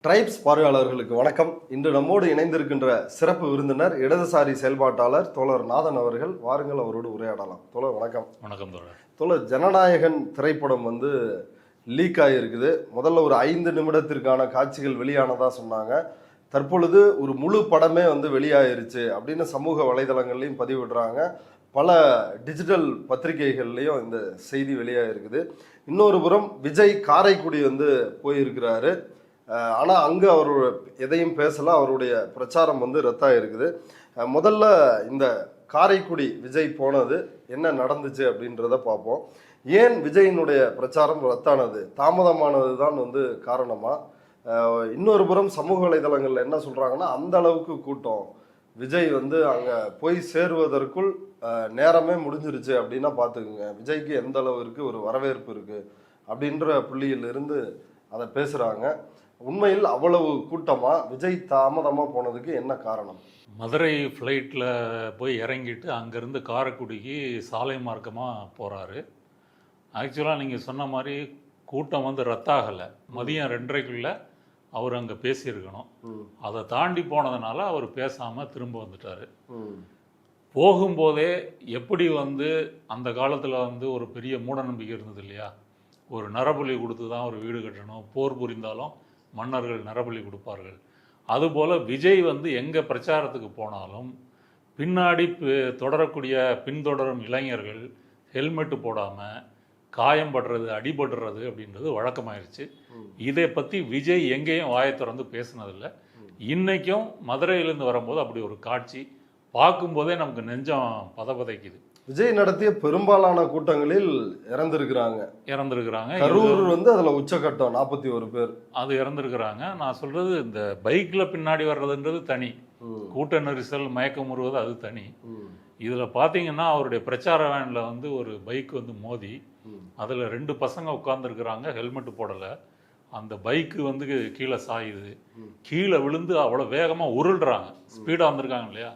Tribes பார்வையாளர்களுக்கு வணக்கம். இன்று நம்மோடு இணைந்திருக்கின்ற சிறப்பு விருந்தினர் இடதுசாரி செயல்பாட்டாளர் தோழர் நாதன் அவர்கள். வாருங்கள், அவரோடு உரையாடலாம். தோழர் வணக்கம். வணக்கம் தோழர். தோழர், ஜனநாயகன் திரைப்படம் லீக் ஆகியிருக்குது. முதல்ல ஒரு 5 நிமிடத்திற்கான காட்சிகள் வெளியானதா சொன்னாங்க. தற்பொழுது ஒரு முழு படமே வெளியாயிருச்சு அப்படின்னு சமூக வலைதளங்கள்லையும் பதிவிடுறாங்க. பல டிஜிட்டல் பத்திரிகைகள்லையும் இந்த செய்தி வெளியாகிருக்குது. இன்னொரு புறம் விஜய் காரைக்குடி போயிருக்கிறாரு. ஆனால் அங்கே அவர் எதையும் பேசலை. அவருடைய பிரச்சாரம் ரத்தாயிருக்குது. முதல்ல இந்த காரைக்குடி விஜய் போனது என்ன நடந்துச்சு அப்படின்றத பார்ப்போம். ஏன் விஜயினுடைய பிரச்சாரம் ரத்தானது, தாமதமானது தான் காரணமா? இன்னொரு புறம் சமூக வலைதளங்கள்ல என்ன சொல்றாங்கன்னா, அந்த அளவுக்கு கூட்டம், விஜய் அங்கே போய் சேருவதற்குள் நேரமே முடிஞ்சிருச்சு அப்படின்னா பார்த்துக்குங்க, விஜய்க்கு எந்த அளவுக்கு ஒரு வரவேற்பு இருக்கு அப்படின்ற புள்ளியிலிருந்து அதை பேசுறாங்க. உண்மையில் அவ்வளவு கூட்டமா? விஜய் தாமதமா போனதுக்கு என்ன காரணம்? மதுரை ஃப்ளைட்டில் போய் இறங்கிட்டு அங்கேருந்து காரைக்குடிக்கு சாலை மார்க்கமாக போகிறாரு. ஆக்சுவலாக நீங்கள் சொன்ன மாதிரி கூட்டம் ரத்தாகலை. மதியம் 2:30க்குள்ளே அவர் அங்கே பேசியிருக்கணும். அதை தாண்டி போனதுனால அவர் பேசாமல் திரும்ப வந்துட்டார். போகும்போதே எப்படி அந்த காலத்தில் ஒரு பெரிய மூடநம்பிக்கை இருந்தது இல்லையா, ஒரு நரபலி கொடுத்து தான் ஒரு வீடு கட்டணும், போர் புரிந்தாலும் மன்னர்கள் நரபலி கொடுப்பார்கள். அதுபோல் விஜய் எங்கே பிரச்சாரத்துக்கு போனாலும் பின்னாடி தொடரக்கூடிய பின்தொடரும் இளைஞர்கள் ஹெல்மெட்டு போடாமல் காயம்படுறது, அடிபடுறது அப்படின்றது வழக்கமாயிருச்சு. இதை பற்றி விஜய் எங்கேயும் வாயை திறந்து பேசினதில்லை. இன்றைக்கும் மதுரையிலேருந்து வரும்போது அப்படி ஒரு காட்சி பார்க்கும்போதே நமக்கு நெஞ்சம் பதபதைக்குது. விஜய் நடத்திய பெரும்பாலான கூட்டங்களில் இறந்திருக்கிறாங்க. கரூர் அதில் உச்சகட்டம் 41 பேர் அது இறந்திருக்கிறாங்க. நான் சொல்றது இந்த பைக்கில் பின்னாடி வர்றதுன்றது தனி, கூட்ட நெரிசல் மயக்கம் வருவது அது தனி. இதில் பார்த்தீங்கன்னா அவருடைய பிரச்சார வேனில் ஒரு பைக் மோதி அதில் 2 பசங்க உட்காந்துருக்குறாங்க, ஹெல்மெட்டு போடலை. அந்த பைக்கு கீழே சாயுது. கீழே விழுந்து அவ்வளோ வேகமாக உருள்றாங்க. ஸ்பீடாக வந்திருக்காங்க இல்லையா,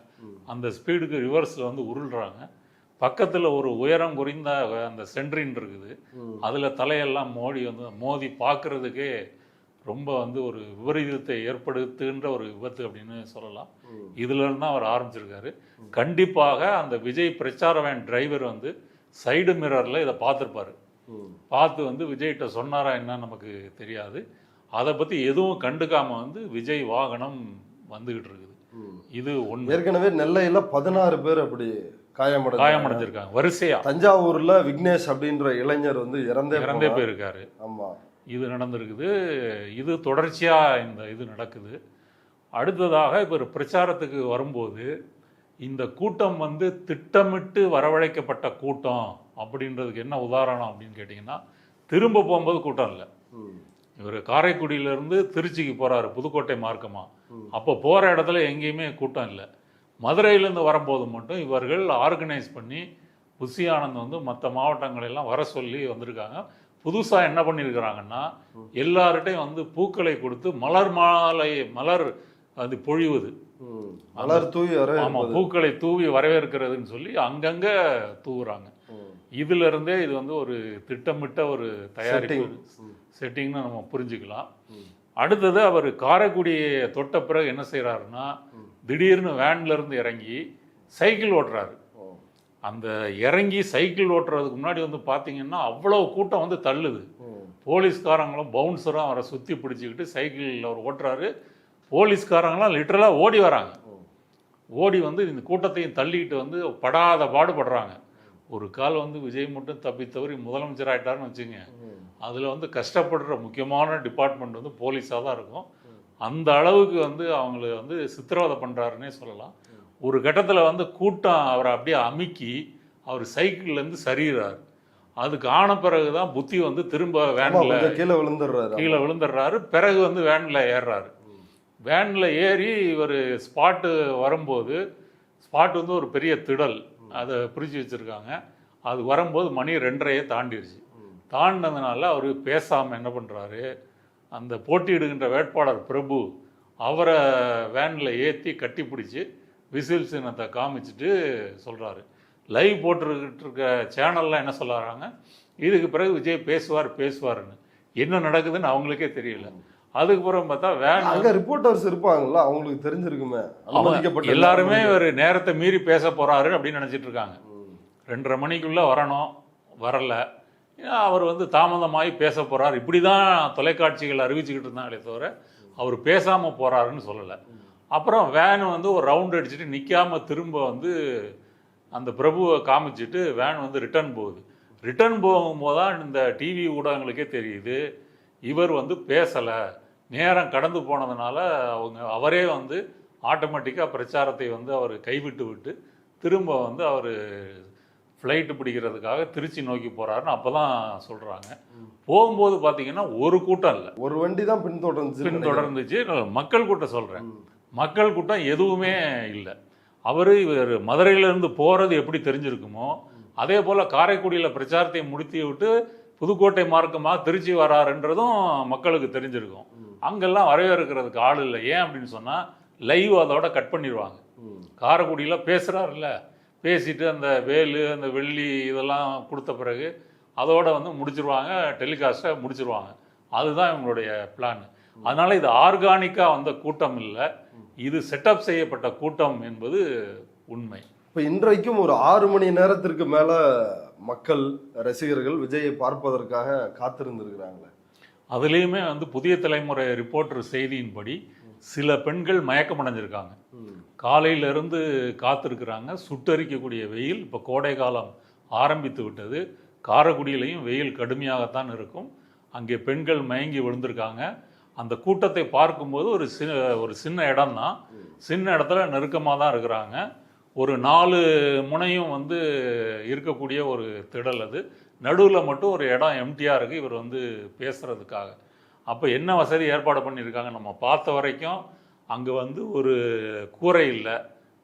அந்த ஸ்பீடுக்கு ரிவர்ஸில் உருள்றாங்க. பக்கத்தில் ஒரு உயரம் குறைந்த அந்த சென்ட்ரின் இருக்குது, அதில் தலையெல்லாம் மோதி பார்க்குறதுக்கே ரொம்ப ஒரு விபரீதத்தை ஏற்படுத்துகின்ற ஒரு விபத்து அப்படின்னு சொல்லலாம். இதுலேருந்து தான் அவர் ஆரம்பிச்சிருக்காரு. கண்டிப்பாக அந்த விஜய் பிரச்சார வேன் டிரைவர் சைடு மிரரில் இதை பார்த்துருப்பாரு. பார்த்து விஜய்கிட்ட சொன்னாரா என்ன நமக்கு தெரியாது. அதை பற்றி எதுவும் கண்டுக்காமல் விஜய் வாகனம் வந்துக்கிட்டு இருக்குது. இது ஒன்று. ஏற்கனவே நெல்லையில் 16 பேர் அப்படி காயமடைஞ்சிருக்காங்க வரிசையா. தஞ்சாவூர்ல விக்னேஷ் அப்படின்ற இளைஞர் இறந்தே போயிருக்காரு. ஆமா, இது நடந்திருக்குது. இது தொடர்ச்சியா இந்த இது நடக்குது. அடுத்ததாக இப்போ ஒரு பிரச்சாரத்துக்கு வரும்போது இந்த கூட்டம் திட்டமிட்டு வரவழைக்கப்பட்ட கூட்டம் அப்படின்றதுக்கு என்ன உதாரணம் அப்படின்னு கேட்டிங்கன்னா, திரும்ப போகும்போது கூட்டம் இல்லை. இவர் காரைக்குடியிலேருந்து திருச்சிக்கு போகிறாரு புதுக்கோட்டை மார்க்கமாக. அப்போ போகிற இடத்துல எங்கேயுமே கூட்டம் இல்லை. மதுரையிலேருந்து வரும்போது மட்டும் இவர்கள் ஆர்கனைஸ் பண்ணி புஷி ஆனந்த் மற்ற மாவட்டங்களெல்லாம் வர சொல்லி வந்திருக்காங்க. புதுசாக என்ன பண்ணியிருக்கிறாங்கன்னா, எல்லார்கிட்டையும் பூக்களை கொடுத்து மலர் பொழிவுது, மலர் தூவி, ஆமாம், பூக்களை தூவி வரவேற்கிறதுன்னு சொல்லி அங்கங்கே தூவுறாங்க. இதுல இருந்தே இது ஒரு திட்டமிட்ட ஒரு தயாரிப்பு செட்டிங்னு நம்ம புரிஞ்சுக்கலாம். அடுத்தது அவர் காரைக்குடியை தொட்ட பிறகு என்ன செய்கிறாருன்னா, திடீர்னு வேன்ல இருந்து இறங்கி சைக்கிள் ஓட்டுறாரு. அந்த இறங்கி சைக்கிள் ஓட்டுறதுக்கு முன்னாடி பார்த்தீங்கன்னா அவ்வளோ கூட்டம் தள்ளுது. போலீஸ்காரங்களும் பவுன்சரும் அவரை சுற்றி பிடிச்சிக்கிட்டு சைக்கிளில் அவர் ஓட்டுறாரு. போலீஸ்காரங்களாம் லிட்டரலாக ஓடி வராங்க. ஓடி இந்த கூட்டத்தையும் தள்ளிக்கிட்டு படாத பாடுபடுறாங்க. ஒரு கால் விஜய் மட்டும் தப்பி முதலமைச்சர் ஆகிட்டாருன்னு வச்சுங்க, அதில் கஷ்டப்படுற முக்கியமான டிபார்ட்மெண்ட் போலீஸாக தான் இருக்கும். அந்த அளவுக்கு அவங்களை சித்திரவதை பண்ணுறாருன்னே சொல்லலாம். ஒரு கட்டத்தில் கூட்டம் அவரை அப்படியே அமுக்கி அவர் சைக்கிள்லேருந்து சரிகிறார். அதுக்கு ஆன பிறகு தான் புத்தி திரும்ப வேனில் கீழே விழுந்துடுறாரு. பிறகு வேனில் ஏறுறாரு. வேனில் ஏறி இவர் ஸ்பாட்டு வரும்போது, ஸ்பாட் ஒரு பெரிய திடல், அதை பிரித்து வச்சுருக்காங்க. அது வரும்போது மணி 2:30 தாண்டிடுச்சு. தாண்டினதுனால அவர் பேசாமல் என்ன பண்ணுறாரு, அந்த போட்டியிடுகின்ற வேட்பாளர் பிரபு அவரை வேனில் ஏற்றி கட்டி பிடிச்சி விசில் சின்னத்தை காமிச்சிட்டு சொல்கிறாரு. லைவ் போட்டுக்கிட்டு இருக்க சேனல்லாம் என்ன சொல்கிறாங்க, இதுக்கு பிறகு விஜய் பேசுவார்னு. என்ன நடக்குதுன்னு அவங்களுக்கே தெரியல. அதுக்கப்புறம் பார்த்தா வேன் அங்க ரிப்போர்ட்டர்ஸ் இருப்பாங்கல்ல, அவங்களுக்கு தெரிஞ்சிருக்குமே அனுமதிக்கப்பட்ட எல்லாருமே ஒரு நேரத்தை மீறி பேச போறாரு அப்படின்னு நினைச்சிட்டு இருக்காங்க. 2:30 மணிக்குள்ள வரணும், வரல, அவர் வந்து தாமதமாகி பேச போறார், இப்படிதான் தொலைக்காட்சிகள் அறிவிச்சுக்கிட்டு இருந்தாங்களே தவிர அவர் பேசாம போறாருன்னு சொல்லலை. அப்புறம் வேன் வந்து ஒரு ரவுண்ட் அடிச்சுட்டு நிற்காம திரும்ப வந்து அந்த பிரபுவை காமிச்சிட்டு வேன் வந்து ரிட்டர்ன் போகுது. ரிட்டர்ன் போகும்போது தான் இந்த டிவி ஊடகங்களுக்கே தெரியுது இவர் வந்து பேசலை, நேரம் கடந்து போனதுனால அவரே வந்து ஆட்டோமேட்டிக்காக பிரச்சாரத்தை வந்து அவர் கைவிட்டு விட்டு திரும்ப வந்து அவர் ஃப்ளைட்டு பிடிக்கிறதுக்காக திருச்சி நோக்கி போகிறாருன்னு அப்போ தான் சொல்கிறாங்க. போகும்போது பார்த்தீங்கன்னா ஒரு கூட்டம் இல்லை, ஒரு வண்டி தான் பின்தொடர்ந்துச்சு. மக்கள் கூட்டம் சொல்கிறேன், மக்கள் கூட்டம் எதுவுமே இல்லை. இவர் மதுரையிலேருந்து போகிறது எப்படி தெரிஞ்சிருக்குமோ அதே போல் காரைக்குடியில் பிரச்சாரத்தை முடித்து விட்டு புதுக்கோட்டை மார்க்கமாக திருச்சி வராருன்றதும் மக்களுக்கு தெரிஞ்சிருக்கும். அங்கெல்லாம் வரவேற்கிறதுக்கு ஆள் இல்லை. ஏன் அப்படின்னு சொன்னால் லைவ் அதோட கட் பண்ணிடுவாங்க. காரைக்குடியில் பேசுகிறாருல்ல, பேசிட்டு அந்த வேலு அந்த வெள்ளி இதெல்லாம் கொடுத்த பிறகு அதோட வந்து முடிச்சிருவாங்க, டெலிகாஸ்ட்டை முடிச்சிருவாங்க. அதுதான் இவங்களுடைய பிளான். அதனால் இது ஆர்கானிக்காக வந்த கூட்டம் இல்லை, இது செட்டப் செய்யப்பட்ட கூட்டம் என்பது உண்மை. இப்போ இன்றைக்கும் ஒரு 6 மணி நேரத்திற்கு மேலே மக்கள் ரசிகர்கள் விஜயை பார்ப்பதற்காக காத்திருந்திருக்கிறாங்களே. அதுலேயுமே வந்து புதிய தலைமுறை ரிப்போர்ட்டர் செய்தியின்படி சில பெண்கள் மயக்கம் அடைஞ்சிருக்காங்க. காலையிலிருந்து காத்திருக்கிறாங்க. சுட்டரிக்கக்கூடிய வெயில், இப்போ கோடை காலம் ஆரம்பித்து விட்டது. காரைக்குடியிலையும் வெயில் கடுமையாகத்தான் இருக்கும். அங்கே பெண்கள் மயங்கி விழுந்திருக்காங்க. அந்த கூட்டத்தை பார்க்கும்போது ஒரு சின்ன இடம் தான், சின்ன இடத்துல நெருக்கமாக தான் இருக்கிறாங்க. ஒரு 4 முனையும் வந்து இருக்கக்கூடிய ஒரு திடல். அது நடுவில் மட்டும் ஒரு இடம் எம்டியாக இருக்குது இவர் வந்து பேசுகிறதுக்காக. அப்போ என்ன வசதி ஏற்பாடு பண்ணியிருக்காங்க நம்ம பார்த்த வரைக்கும், அங்கே வந்து ஒரு கூரை இல்லை,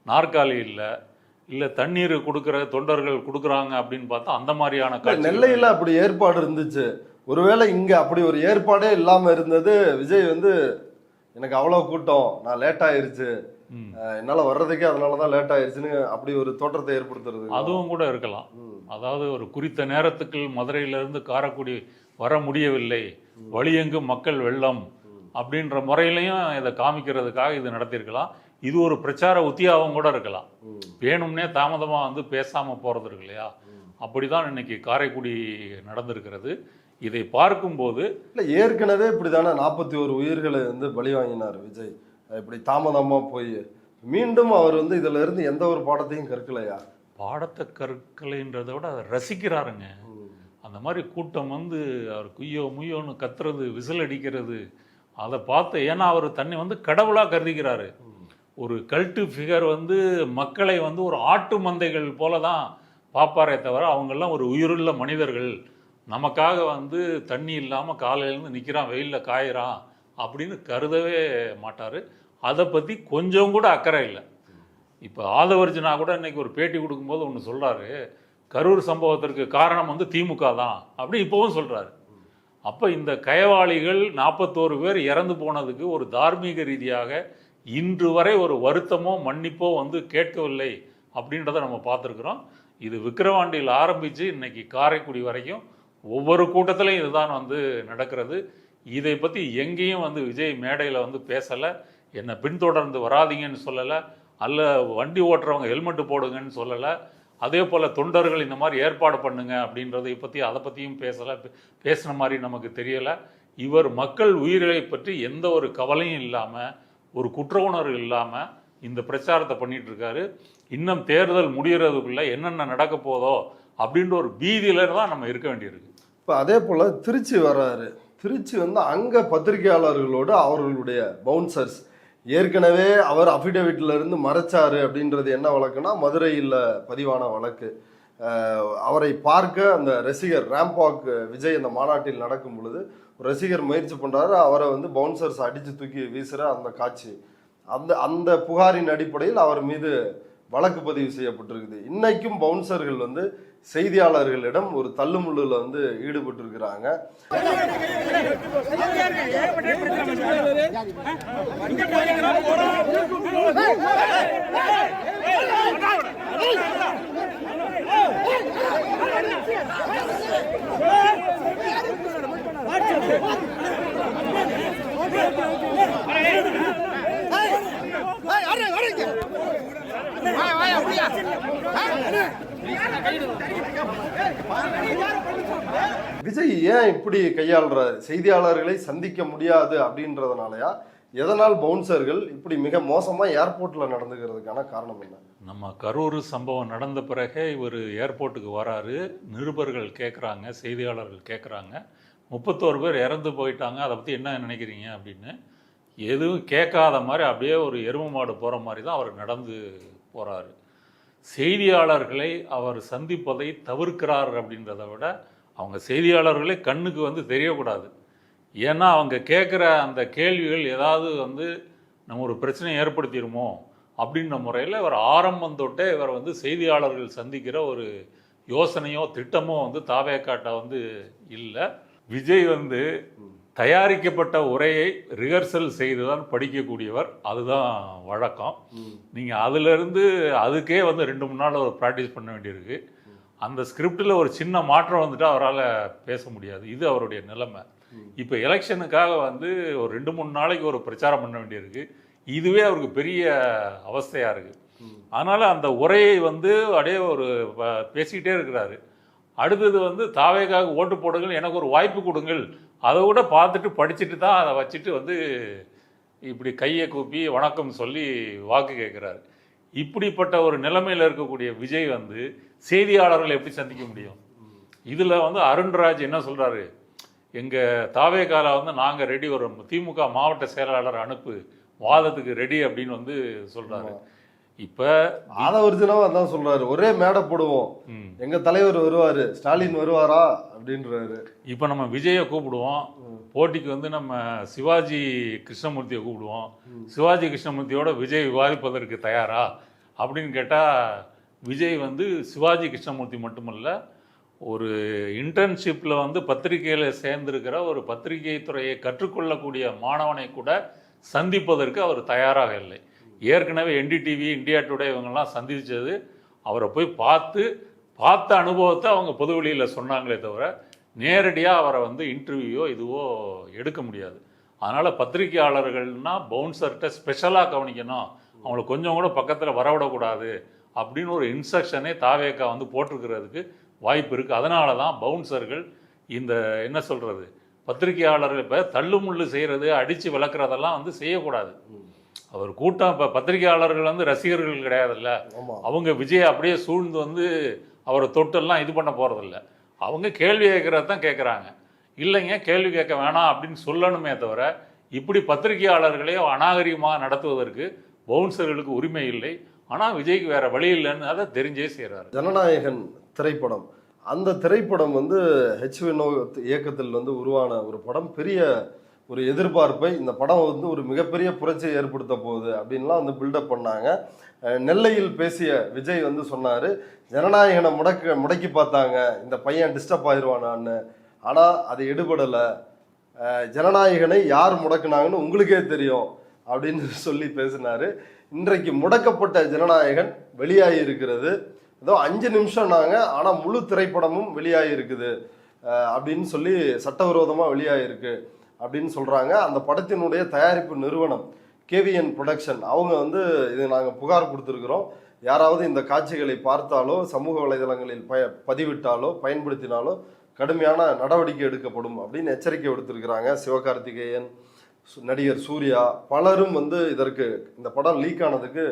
நாற்காலி இல்லை தண்ணீர் கொடுக்குற தொண்டர்கள் கொடுக்குறாங்க அப்படின்னு பார்த்தா அந்த மாதிரியான நெல்லையில் அப்படி ஏற்பாடு இருந்துச்சு. ஒருவேளை இங்கே அப்படி ஒரு ஏற்பாடே இல்லாமல் இருந்தது, விஜய் வந்து எனக்கு அவ்வளோ கூட்டம், நான் லேட் ஆயிருச்சு, என்னால் வர்றதுக்கே அதனால தான் லேட் ஆயிடுச்சுன்னு அப்படி ஒரு தோற்றத்தை ஏற்படுத்துறது அதுவும் கூட இருக்கலாம். அதாவது ஒரு குறித்த நேரத்துக்கு மதுரையிலிருந்து காரைக்குடி வர முடியவில்லை, வழியெங்கும் மக்கள் வெள்ளம் அப்படின்ற முறையிலையும் இதை காமிக்கிறதுக்காக இது நடத்தியிருக்கலாம். இது ஒரு பிரச்சார உத்தியாகவும் கூட இருக்கலாம். வேணும்னே தாமதமாக வந்து பேசாமல் போகிறது இருக்கு இல்லையா, அப்படிதான் இன்னைக்கு காரைக்குடி நடந்திருக்கிறது. இதை பார்க்கும்போது இல்லை, ஏற்கனவே இப்படி தானே 41 உயிர்களை வந்து பலி வாங்கினார் விஜய். இப்படி தாமதமாக போய் மீண்டும் அவர் வந்து இதில் இருந்து எந்த ஒரு பாடத்தையும் கற்கலையா? பாடத்தை கற்கலைன்றதை விட அதை ரசிக்கிறாருங்க. அந்த மாதிரி கூட்டம் வந்து அவர் குய்யோ முய்யோன்னு கத்துறது, விசில் அடிக்கிறது, அதை பார்த்து, ஏன்னா அவர் தன்னை வந்து கடவுளாக கருதிக்கிறாரு. ஒரு கல்ட்டு ஃபிகர் வந்து மக்களை வந்து ஒரு ஆட்டு மந்தைகள் போல தான் பார்ப்பாரே தவிர அவங்கெல்லாம் ஒரு உயிருள்ள மனிதர்கள், நமக்காக வந்து தண்ணி இல்லாமல் காலையிலேருந்து நிற்கிறான், வெயிலில் காயிறான் அப்படின்னு கருதவே மாட்டார். அதை பற்றி கொஞ்சம் கூட அக்கறை இல்லை. இப்போ ஆதவர்ஜனா கூட இன்னைக்கு ஒரு பேட்டி கொடுக்கும்போது ஒன்று சொல்கிறாரு, கரூர் சம்பவத்திற்கு காரணம் வந்து திமுக தான் அப்படி இப்போவும் சொல்கிறாரு. அப்போ இந்த கயவாளிகள் 41 பேர் இறந்து போனதுக்கு ஒரு தார்மீக ரீதியாக இன்று வரை ஒரு வருத்தமோ மன்னிப்போ வந்து கேட்கவில்லை அப்படின்றத நம்ம பார்த்துருக்குறோம். இது விக்கிரவாண்டியில் ஆரம்பித்து இன்னைக்கு காரைக்குடி வரைக்கும் ஒவ்வொரு கூட்டத்திலையும் இதுதான் வந்து நடக்கிறது. இதை பற்றி எங்கேயும் வந்து விஜய் மேடையில் வந்து பேசலை, என்னை பின்தொடர்ந்து வராதிங்கன்னு சொல்லலை, அல்ல வண்டி ஓட்டுறவங்க ஹெல்மெட்டு போடுங்கன்னு சொல்லலை, அதே போல் தொண்டர்கள் இந்த மாதிரி ஏற்பாடு பண்ணுங்க அப்படின்றதை பற்றி அதை பற்றியும் பேசலை, பேசின மாதிரி நமக்கு தெரியலை. இவர் மக்கள் உயிர்களை பற்றி எந்த ஒரு கவலையும் இல்லாமல், ஒரு குற்ற உணர்வு இல்லாமல் இந்த பிரச்சாரத்தை பண்ணிட்டு இருக்காரு. இன்னும் தேர்தல் முடிகிறதுக்குள்ளே என்னென்ன நடக்க போதோ அப்படின்ற ஒரு பீதியில தான் நம்ம இருக்க வேண்டியிருக்கு. இப்போ அதே போல் திருச்சி வர்றாரு. திருச்சி வந்து அங்கே பத்திரிகையாளர்களோடு அவர்களுடைய பவுன்சர்ஸ் ஏற்கனவே அவர் அஃபிடேவிட்ல இருந்து மறைச்சாரு அப்படின்றது என்ன வழக்குனா மதுரையில் பதிவான வழக்கு. அவரை பார்க்க அந்த ரசிகர் ரேம்பாக் விஜய் அந்த மாநாட்டில் நடக்கும் பொழுது ரசிகர் முயற்சி பண்ணுறாரு, அவரை வந்து பவுன்சர்ஸ் அடித்து தூக்கி வீசுகிற அந்த காட்சி, அந்த புகாரின் அடிப்படையில் அவர் மீது வழக்கு பதிவு செய்யப்பட்டிருக்குது. இன்னைக்கும் பவுன்சர்கள் வந்து செய்தியாளர்களிடம் ஒரு தள்ளுமுள்ளுல வந்து ஈடுபட்டு இருக்கிறாங்க. விஜய் ஏன் இப்படி கையாளுறாரு? செய்தியாளர்களை சந்திக்க முடியாது அப்படின்றதுனாலயா? எதனால் பவுன்சர்கள் இப்படி மிக மோசமா ஏர்போர்ட்ல நடந்துக்கிறதுக்கான காரணம் என்ன? நம்ம கரூர் சம்பவம் நடந்த பிறகே இவர் ஏர்போர்ட்டுக்கு வராரு, நிருபர்கள் கேட்குறாங்க, செய்தியாளர்கள் கேட்குறாங்க, 31 பேர் இறந்து போயிட்டாங்க, அதை பற்றி என்ன நினைக்கிறீங்க அப்படின்னு. எதுவும் கேட்காத மாதிரி அப்படியே ஒரு எருமை மாடு போகிற மாதிரி தான் அவர் நடந்து போகிறாரு. செய்தியாளர்களை அவர் சந்திப்பதை தவிர்க்கிறார் அப்படின்றத விட அவங்க செய்தியாளர்களே கண்ணுக்கு வந்து தெரியக்கூடாது. ஏன்னா அவங்க கேட்குற அந்த கேள்விகள் ஏதாவது வந்து நம்ம ஒரு பிரச்சனையை ஏற்படுத்திடுமோ அப்படின்ற முறையில் இவர் ஆரம்பம் தொட்டே இவர் வந்து செய்தியாளர்கள் சந்திக்கிற ஒரு யோசனையோ திட்டமோ வந்து தாவேக்காட்ட வந்து இல்லை. விஜய் வந்து தயாரிக்கப்பட்ட உரையை ரிஹர்சல் செய்து தான் படிக்கக்கூடியவர், அதுதான் வழக்கம். நீங்கள் அதிலிருந்து அதுக்கே வந்து 2-3 நாள் ஒரு ப்ராக்டிஸ் பண்ண வேண்டியிருக்கு. அந்த ஸ்கிரிப்டில் ஒரு சின்ன மாற்றம் வந்துட்டு அவரால் பேச முடியாது. இது அவருடைய நிலைமை. இப்போ எலெக்ஷனுக்காக வந்து ஒரு 2-3 நாளைக்கு ஒரு பிரச்சாரம் பண்ண வேண்டியிருக்கு. இதுவே அவருக்கு பெரிய அவஸ்தையாக இருக்குது. அதனால் அந்த உரையை வந்து அப்படியே ஒரு பேசிக்கிட்டே இருக்கிறாரு. அடுத்தது வந்து தாவேக்காக ஓட்டு போடுங்கள், எனக்கு ஒரு வாய்ப்பு கொடுங்கள், அதை கூட பார்த்துட்டு படிச்சுட்டு தான் அதை வச்சுட்டு வந்து இப்படி கையை கூப்பி வணக்கம் சொல்லி வாக்கு கேட்குறாரு. இப்படிப்பட்ட ஒரு நிலைமையில் இருக்கக்கூடிய விஜய் வந்து செய்தியாளர்களை எப்படி சந்திக்க முடியும்? இதில் வந்து அருண்ராஜ் என்ன சொல்கிறாரு, எங்கள் தாவேக்கால வந்து நாங்கள் ரெடி, ஒரு திமுக மாவட்ட செயலாளர் அனுப்பு, வாதத்துக்கு ரெடி அப்படின்னு வந்து சொல்கிறாரு. இப்போ ஆதவர்ஜனாவும் அதான் சொல்கிறாரு, ஒரே மேடை போடுவோம், எங்கள் தலைவர் வருவார், ஸ்டாலின் வருவாரா அப்படின்றாரு. இப்போ நம்ம விஜயை கூப்பிடுவோம், போட்டிக்கு வந்து நம்ம சிவாஜி கிருஷ்ணமூர்த்தியை கூப்பிடுவோம், சிவாஜி கிருஷ்ணமூர்த்தியோட விஜய் விவாதிப்பதற்கு தயாரா அப்படின்னு கேட்டால், விஜய் வந்து சிவாஜி கிருஷ்ணமூர்த்தி மட்டுமல்ல, ஒரு இன்டர்ன்ஷிப்பில் வந்து பத்திரிகையில் சேர்ந்திருக்கிற ஒரு பத்திரிகை துறையை கற்றுக்கொள்ளக்கூடிய மாணவனை கூட சந்திப்பதற்கு அவர் தயாராக இல்லை. ஏற்கனவே என்டிடிவி, இந்தியா டுடே இவங்கெல்லாம் சந்தித்தது அவரை போய் பார்த்த அனுபவத்தை அவங்க பொதுவெளியில் சொன்னாங்களே தவிர நேரடியாக அவரை வந்து இன்டர்வியூவோ இதுவோ எடுக்க முடியாது. அதனால் பத்திரிகையாளர்கள்னால் பவுன்சர்கிட்ட ஸ்பெஷலாக கவனிக்கணும், அவங்கள கொஞ்சம் கூட பக்கத்தில் வரவிடக்கூடாது அப்படின்னு ஒரு இன்ஸ்ட்ரக்ஷனே தாவேக்கா வந்து போட்டிருக்கிறதுக்கு வாய்ப்பு இருக்குது. அதனால தான் பவுன்சர்கள் இந்த என்ன சொல்கிறது, பத்திரிகையாளர்கள் இப்போ தள்ளுமுள்ளு செய்கிறது, அடித்து விளக்குறதெல்லாம் வந்து செய்யக்கூடாது. அவர் கூட்டம் இப்போ பத்திரிகையாளர்கள் வந்து ரசிகர்கள் கிடையாதுல்ல, அவங்க விஜய் அப்படியே சூழ்ந்து வந்து அவரை தொட்டெல்லாம் இது பண்ண போகிறதில்ல. அவங்க கேள்வி கேட்குறது தான் கேட்குறாங்க. இல்லைங்க கேள்வி கேட்க வேணாம் அப்படின்னு சொல்லணுமே தவிர இப்படி பத்திரிகையாளர்களே அநாகரிகமாக நடத்துவதற்கு பவுன்சர்களுக்கு உரிமை இல்லை. ஆனால் விஜய்க்கு வேற வழி இல்லைன்னு அதை தெரிஞ்சே செய்கிறாரு. ஜனநாயகன் திரைப்படம், அந்த திரைப்படம் வந்து வினோத் இயக்கத்தில் வந்து உருவான ஒரு படம். பெரிய ஒரு எதிர்பார்ப்பை இந்த படம் வந்து ஒரு மிகப்பெரிய புரட்சியை ஏற்படுத்த போகுது அப்படின்லாம் வந்து பில்டப் பண்ணாங்க. நெல்லையில் பேசிய விஜய் வந்து சொன்னார், ஜனநாயகனை முடக்கி பார்த்தாங்க, இந்த பையன் டிஸ்டர்ப் ஆயிடுவானான்னு, ஆனால் அது எடுபடலை, ஜனநாயகனை யார் முடக்குனாங்கன்னு உங்களுக்கே தெரியும் அப்படின்னு சொல்லி பேசினார். இன்றைக்கு முடக்கப்பட்ட ஜனநாயகன் வெளியாகி இருக்கிறது. ஏதோ 5 நிமிஷம்னாங்க, ஆனால் முழு திரைப்படமும் வெளியாகி இருக்குது அப்படின்னு சொல்லி சட்டவிரோதமாக வெளியாகிருக்கு அப்படின்னு சொல்கிறாங்க. அந்த படத்தினுடைய தயாரிப்பு நிறுவனம் KVN ப்ரொடக்ஷன், அவங்க வந்து இது நாங்கள் புகார் கொடுத்துருக்குறோம், யாராவது இந்த காட்சிகளை பார்த்தாலோ சமூக வலைதளங்களில் பதிவிட்டாலோ பயன்படுத்தினாலோ கடுமையான நடவடிக்கை எடுக்கப்படும் அப்படின்னு எச்சரிக்கை விடுத்திருக்கிறாங்க. சிவகார்த்திகேயன், நடிகர் சூர்யா, பலரும் வந்து இதற்கு, இந்த படம் லீக் ஆனதுக்கு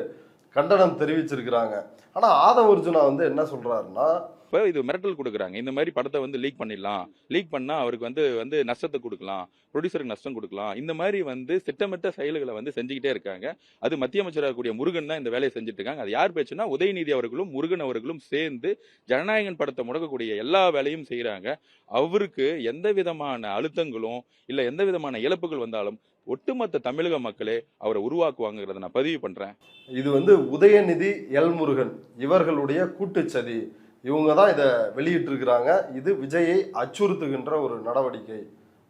கண்டனம் தெரிவிச்சிருக்கிறாங்க. ஆனால் ஆதவர்ஜுனா வந்து என்ன சொல்கிறாருன்னா, இப்போ இது மிரட்டல் கொடுக்குறாங்க, இந்த மாதிரி படத்தை வந்து லீக் பண்ணிடலாம், லீக் பண்ணால் அவருக்கு வந்து நஷ்டத்தை கொடுக்கலாம், ப்ரொடியூசருக்கு நஷ்டம் கொடுக்கலாம், இந்த மாதிரி வந்து திட்டமிட்ட செயல்களை வந்து செஞ்சுக்கிட்டே இருக்காங்க. அது மத்திய அமைச்சராக கூடிய முருகன் தான் இந்த வேலையை செஞ்சுட்டு இருக்காங்க. அது யார் பேச்சுன்னா உதயநிதி அவர்களும் முருகன் அவர்களும் சேர்ந்து ஜனநாயகன் படத்தை முடக்கக்கூடிய எல்லா வேலையும் செய்கிறாங்க. அவருக்கு எந்த விதமான அழுத்தங்களும் இல்லை எந்த விதமான இழப்புகள் வந்தாலும் ஒட்டுமொத்த தமிழக மக்களே அவரை உருவாக்குவாங்கிறத நான் பதிவு பண்றேன். இது வந்து உதயநிதி, எல் முருகன் இவர்களுடைய கூட்டுச்சதி, இவங்க தான் இதை வெளியிட்டு இருக்கிறாங்க. இது விஜயை அச்சுறுத்துகின்ற ஒரு நடவடிக்கை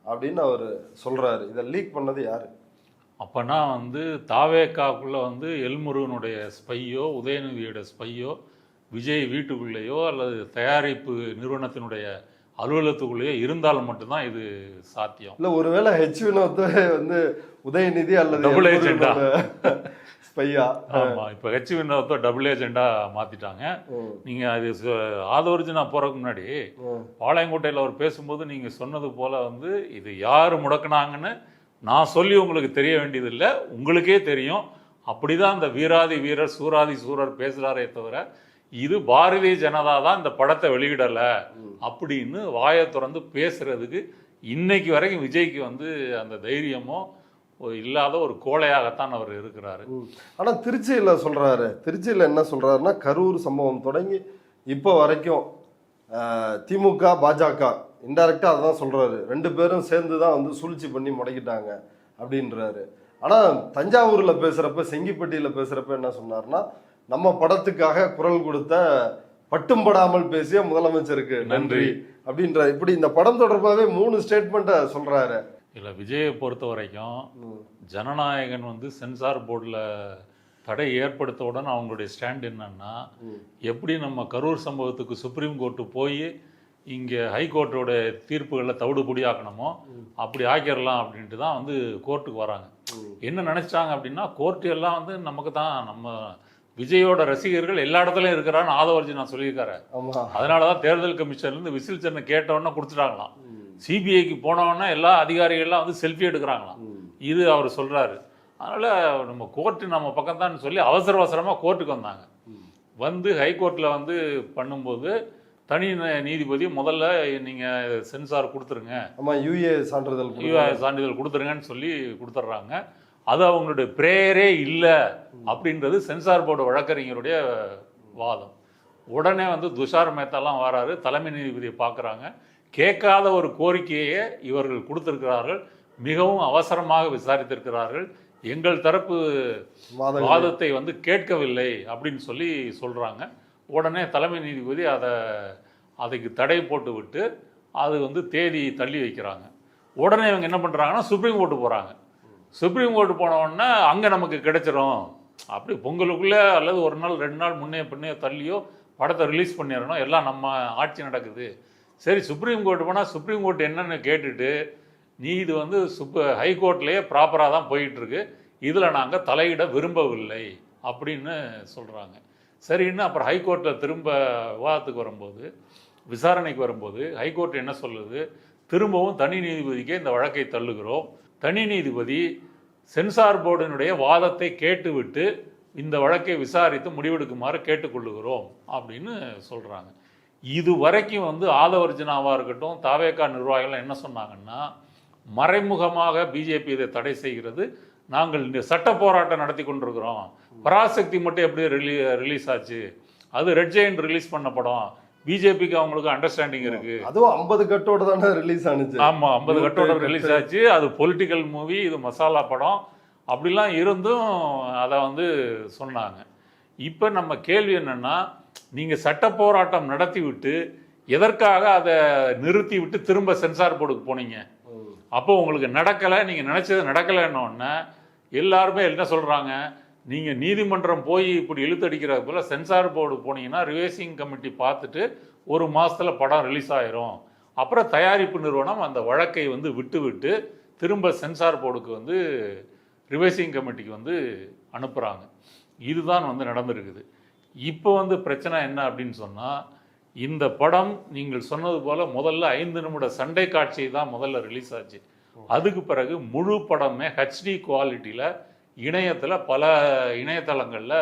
அப்படின்னு அவர் சொல்றாரு. இதை லீக் பண்ணது யாரு? அப்போனா வந்து தாவேக்காக்குள்ள வந்து எல்முருகனுடைய ஸ்பையோ உதயநிதியோட ஸ்பையோ விஜய் வீட்டுக்குள்ளேயோ அல்லது தயாரிப்பு நிறுவனத்தினுடைய அலுவலகத்துக்குள்ளேயே இருந்தால் மட்டும்தான் இது சாத்தியம். இல்ல ஒருவேளை ஹெச் வினோத் வந்து உதயநிதி அல்லது டபுள் ஏஜெண்டா ஸ்பையா? ஆமா, இப்போ ஹெச் வினோத்தை டபுள் ஏஜெண்டா மாத்திட்டாங்க. நீங்க அது ஆதவர்ஜுனா போறதுக்கு முன்னாடி பாளையங்கோட்டையில் அவர் பேசும்போது நீங்க சொன்னது போல வந்து இது யாரு முடக்குனாங்கன்னு நான் சொல்லி உங்களுக்கு தெரிய வேண்டியதில்லை, உங்களுக்கே தெரியும். அப்படிதான் இந்த வீராதி வீரர் சூராதி சூரர் பேசுறாரே தவிர இது பாரதிய ஜனதா தான் இந்த படத்தை வெளியிடல அப்படின்னு வாயை திறந்து பேசுறதுக்கு இன்னைக்கு வரைக்கும் விஜய்க்கு வந்து அந்த தைரியமோ இல்லாத ஒரு கோழையாகத்தான் அவர் இருக்கிறாரு. ஆனா திருச்சியில சொல்றாரு, திருச்சியில என்ன சொல்றாருன்னா, கரூர் சம்பவம் தொடங்கி இப்போ வரைக்கும் திமுக பாஜக இன்டைரக்டா அதான் சொல்றாரு, 2 பேரும் சேர்ந்து தான் வந்து சூழ்ச்சி பண்ணி முடக்கிட்டாங்க அப்படின்றாரு. ஆனா தஞ்சாவூர்ல பேசுறப்ப, செங்கிப்பட்டியில பேசுறப்ப என்ன சொன்னார்னா, நம்ம படத்துக்காக குரல் கொடுத்த பட்டும் படாமல் பேசிய முதலமைச்சருக்கு நன்றி அப்படின்ற, இப்படி இந்த படம் தொடர்பாகவே 3 ஸ்டேட்மெண்ட்டை சொல்றாரு. இல்லை, விஜயை பொறுத்த வரைக்கும் ஜனநாயகன் வந்து சென்சார் போர்டில் தடை ஏற்படுத்தவுடன் அவங்களுடைய ஸ்டாண்ட் என்னன்னா, எப்படி நம்ம கரூர் சம்பவத்துக்கு சுப்ரீம் கோர்ட்டு போய் இங்கே ஹைகோர்ட்டோட தீர்ப்புகளை தவிடுபடி ஆக்கணுமோ அப்படி ஆக்கிடலாம் அப்படின்ட்டு தான் வந்து கோர்ட்டுக்கு வராங்க. என்ன நினைச்சாங்க அப்படின்னா, கோர்ட்டு எல்லாம் வந்து நமக்கு தான், நம்ம விஜயோட ரசிகர்கள் எல்லா இடத்துலையும் இருக்கிறான்னு ஆதவர்ஜுனா சொல்லியிருக்காரு. அதனால தான் தேர்தல் கமிஷன்லேருந்து விசில் சின்ன கேட்டவுடனே கொடுத்துட்டாங்களாம். சிபிஐக்கு போனவொன்னா எல்லா அதிகாரிகள்லாம் வந்து செல்ஃபி எடுக்கிறாங்களாம். இது அவர் சொல்கிறாரு. அதனால் நம்ம கோர்ட்டு நம்ம பக்கம் தான் சொல்லி அவசர அவசரமாக கோர்ட்டுக்கு வந்தாங்க. வந்து ஹைகோர்ட்டில் வந்து பண்ணும்போது தனி நீதிபதி முதல்ல நீங்கள் சென்சார் கொடுத்துருங்க, யூஏ சான்றிதழ் கொடுத்துருங்கன்னு சொல்லி கொடுத்துட்றாங்க. அது அவங்களுடைய பிரேயரே இல்லை அப்படின்றது சென்சார் போர்டு வழக்கறிஞருடைய வாதம். உடனே வந்து துஷார் மேத்தாலாம் வராரு, தலைமை நீதிபதியை பார்க்குறாங்க. கேட்காத ஒரு கோரிக்கையை இவர்கள் கொடுத்திருக்கிறார்கள், மிகவும் அவசரமாக விசாரித்திருக்கிறார்கள், எங்கள் தரப்பு வாதத்தை வந்து கேட்கவில்லை அப்படின்னு சொல்லி சொல்கிறாங்க. உடனே தலைமை நீதிபதி அதுக்கு தடை போட்டு விட்டு அது வந்து தேதி தள்ளி வைக்கிறாங்க. உடனே இவங்க என்ன பண்ணுறாங்கன்னா சுப்ரீம் கோர்ட்டு போகிறாங்க. சுப்ரீம் கோர்ட்டு போனோடனே அங்கே நமக்கு கிடைச்சிரும், அப்படி பொங்கலுக்குள்ளே அல்லது 1 நாள் 2 நாள் முன்னே பின்னே தள்ளியோ படத்தை ரிலீஸ் பண்ணிடணும், எல்லாம் நம்ம ஆட்சி நடக்குது. சரி, சுப்ரீம் கோர்ட்டு போனால் சுப்ரீம் கோர்ட் என்னென்னு கேட்டுட்டு, நீ இது வந்து ஹைகோர்ட்லேயே ப்ராப்பராக தான் போயிட்டுருக்கு, இதில் நாங்கள் தலையிட விரும்பவில்லை அப்படின்னு சொல்கிறாங்க. சரின்னு அப்புறம் ஹைகோர்ட்டில் திரும்ப விவாதத்துக்கு வரும்போது, விசாரணைக்கு வரும்போது ஹைகோர்ட் என்ன சொல்லுது, திரும்பவும் தனி நீதிபதிக்கே இந்த வழக்கை தள்ளுகிறோம், தனி நீதிபதி சென்சார் போர்டினுடைய வாதத்தை கேட்டுவிட்டு இந்த வழக்கை விசாரித்து முடிவெடுக்குமாறு கேட்டுக்கொள்ளுகிறோம் அப்படின்னு சொல்கிறாங்க. இது வரைக்கும் வந்து ஆதவர்ஜுனாவாக இருக்கட்டும், தாவேகா நிர்வாகிகள் என்ன சொன்னாங்கன்னா, மறைமுகமாக பிஜேபி இதை தடை செய்கிறது, நாங்கள் இந்த சட்ட போராட்டம் நடத்தி கொண்டிருக்கிறோம், பராசக்தி மட்டும் எப்படி ரிலீஸ் ஆச்சு, அது ரெட் ஜெயண்ட் ரிலீஸ் பண்ண படம், பிஜேபிக்கு அவங்களுக்கு அண்டர்ஸ்டாண்டிங் இருக்கு, அதுவும் 50 கட்டோட தானே ரிலீஸ் ஆனிச்சு. ஆமா, 50 கட்டோட ரிலீஸ் ஆச்சு, அது பொலிட்டிக்கல் மூவி, இது மசாலா படம், அப்படிலாம் இருந்தும் அதை வந்து சொன்னாங்க. இப்போ நம்ம கேள்வி என்னன்னா, நீங்க சட்ட போராட்டம் நடத்தி விட்டு எதற்காக அதை நிறுத்தி விட்டு திரும்ப சென்சார் போர்டுக்கு போனீங்க? அப்போ உங்களுக்கு நடக்கலை, நீங்க நினைச்சது நடக்கலைன்னொன்னே எல்லாருமே என்ன சொல்றாங்க, நீங்கள் நீதிமன்றம் போய் இப்படி இழுத்தடிக்கிறது போல் சென்சார் போர்டு போனீங்கன்னா ரிவைசிங் கமிட்டி பார்த்துட்டு 1 மாதத்தில் படம் ரிலீஸ் ஆயிரும், அப்புறம் தயாரிப்பு நிறுவனம் அந்த வழக்கை வந்து விட்டு திரும்ப சென்சார் போர்டுக்கு வந்து ரிவைசிங் கமிட்டிக்கு வந்து அனுப்புகிறாங்க. இதுதான் வந்து நடந்திருக்குது. இப்போ வந்து பிரச்சனை என்ன அப்படின்னு சொன்னால், இந்த படம் நீங்கள் சொன்னது போல் முதல்ல 5 நிமிட சண்டை காட்சி தான் முதல்ல ரிலீஸ் ஆச்சு. அதுக்கு பிறகு முழு படமே ஹெச்டி குவாலிட்டியில் இணையத்தில் பல இணையதளங்களில்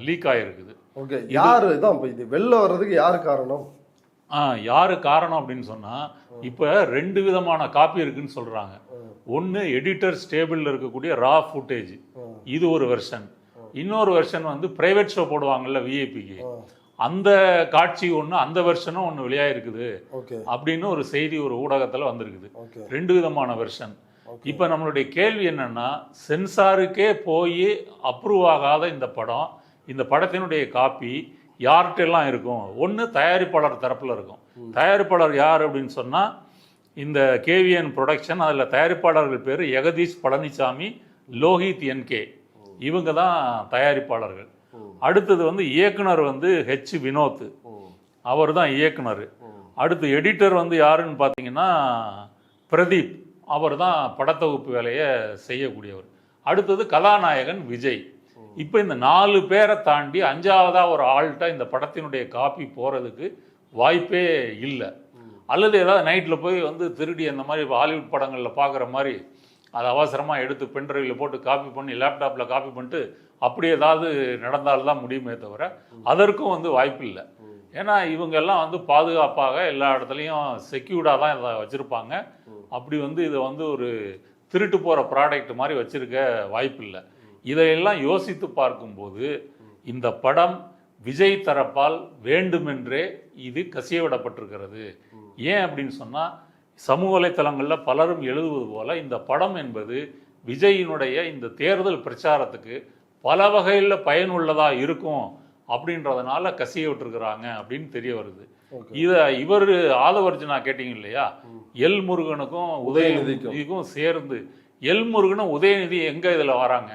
லீக் ஆகிருக்குது. ஓகே, யார் தான் இப்போ இது வெளில வர்றதுக்கு யார் காரணம்? யார் காரணம் அப்படின்னு சொன்னால், இப்போ 2 விதமான காப்பி இருக்குன்னு சொல்கிறாங்க. ஒன்று எடிட்டர் ஸ்டேபிளில் இருக்கக்கூடிய ரா ஃபுட்டேஜ், இது ஒரு வெர்ஷன். இன்னொரு வெர்ஷன் வந்து ப்ரைவேட் ஷோ போடுவாங்கல்ல விஐபிக்கு, அந்த காட்சி ஒன்று, அந்த வெர்ஷனும் ஒன்று வெளியாகிருக்குது அப்படின்னு ஒரு செய்தி ஒரு ஊடகத்தில் வந்திருக்குது. 2 விதமான வெர்ஷன். இப்போ நம்மளுடைய கேள்வி என்னன்னா, சென்சாருக்கே போய் அப்ரூவ் ஆகாத இந்த படத்தினுடைய காப்பி யார்கிட்டெல்லாம் இருக்கும்? ஒன்று தயாரிப்பாளர் தரப்பில் இருக்கும். தயாரிப்பாளர் யார் அப்படின்னு சொன்னால் இந்த கேவிஎன் ப்ரொடக்ஷன், அதில் தயாரிப்பாளர்கள் பேர் யகதீஷ் பழனிசாமி, லோஹித் என்கே, இவங்க தான் தயாரிப்பாளர்கள். அடுத்தது வந்து இயக்குனர் வந்து ஹெச் வினோத், அவர் தான் இயக்குனர். அடுத்து எடிட்டர் வந்து யாருன்னு பார்த்தீங்கன்னா பிரதீப், அவர் தான் படத்தொகுப்பு வேலையை செய்யக்கூடியவர். அடுத்தது கதாநாயகன் விஜய். இப்போ இந்த 4 பேரை தாண்டி 5ஆவதாக ஒரு ஆள்கிட்ட இந்த படத்தினுடைய காப்பி போகிறதுக்கு வாய்ப்பே இல்லை. அல்லது ஏதாவது நைட்டில் போய் வந்து திருடி அந்த மாதிரி ஹாலிவுட் படங்களில் பார்க்குற மாதிரி அதை அவசரமாக எடுத்து பென்ட்ரைவில் போட்டு காப்பி பண்ணி லேப்டாப்பில் காப்பி பண்ணிட்டு அப்படி ஏதாவது நடந்தால்தான் முடியுமே தவிர அதற்கும் வந்து வாய்ப்பு இல்லை. ஏன்னா இவங்கெல்லாம் வந்து பாதுகாப்பாக எல்லா இடத்துலையும் செக்யூர்டாக தான் இதை வச்சுருப்பாங்க. அப்படி வந்து இதை வந்து ஒரு திருட்டு போகிற ப்ராடக்ட் மாதிரி வச்சுருக்க வாய்ப்பு இல்லை. இதையெல்லாம் யோசித்து பார்க்கும்போது இந்த படம் விஜய் தரப்பால் வேண்டுமென்றே இது கசிய விடப்பட்டிருக்கிறது. ஏன் அப்படின்னு சொன்னால், சமூக வலைத்தளங்களில் பலரும் எழுதுவது போல இந்த படம் என்பது விஜயினுடைய இந்த தேர்தல் பிரச்சாரத்துக்கு பல வகையில் பயனுள்ளதாக இருக்கும் அப்படின்றதுனால கசிய விட்டுருக்குறாங்க அப்படின்னு தெரிய வருது. இதை இவர் ஆதவர்ஜுனா கேட்டீங்க இல்லையா, எல் முருகனுக்கும் உதயநிதிக்கும் சேர்ந்து எல் முருகனும் உதயநிதி எங்கே இதில் வராங்க?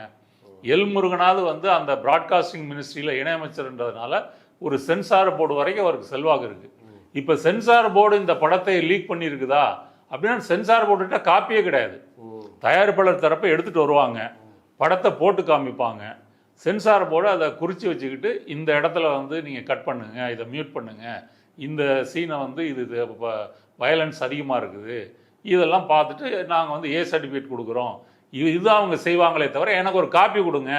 எல் முருகனாவது வந்து அந்த பிராட்காஸ்டிங் மினிஸ்ட்ரியில் இணையமைச்சர்ன்றதுனால ஒரு சென்சார் போர்டு வரைக்கும் அவருக்கு செல்வாக்கு இருக்குது. இப்போ சென்சார் போர்டு இந்த படத்தை லீக் பண்ணியிருக்குதா அப்படின்னா, சென்சார் போர்டுகிட்ட காப்பியே கிடையாது. தயாரிப்பாளர் தரப்பை எடுத்துகிட்டு வருவாங்க, படத்தை போட்டு காமிப்பாங்க, சென்சார் போர்டு அதை குறித்து வச்சுக்கிட்டு இந்த இடத்துல வந்து நீங்கள் கட் பண்ணுங்க, இதை மியூட் பண்ணுங்க, இந்த சீனை வந்து இது வயலன்ஸ் அதிகமாக இருக்குது, இதெல்லாம் பார்த்துட்டு நாங்கள் வந்து ஏ சர்டிஃபிகேட் கொடுக்குறோம், இதுதான் அவங்க செய்வாங்களே தவிர எனக்கு ஒரு காப்பி கொடுங்க,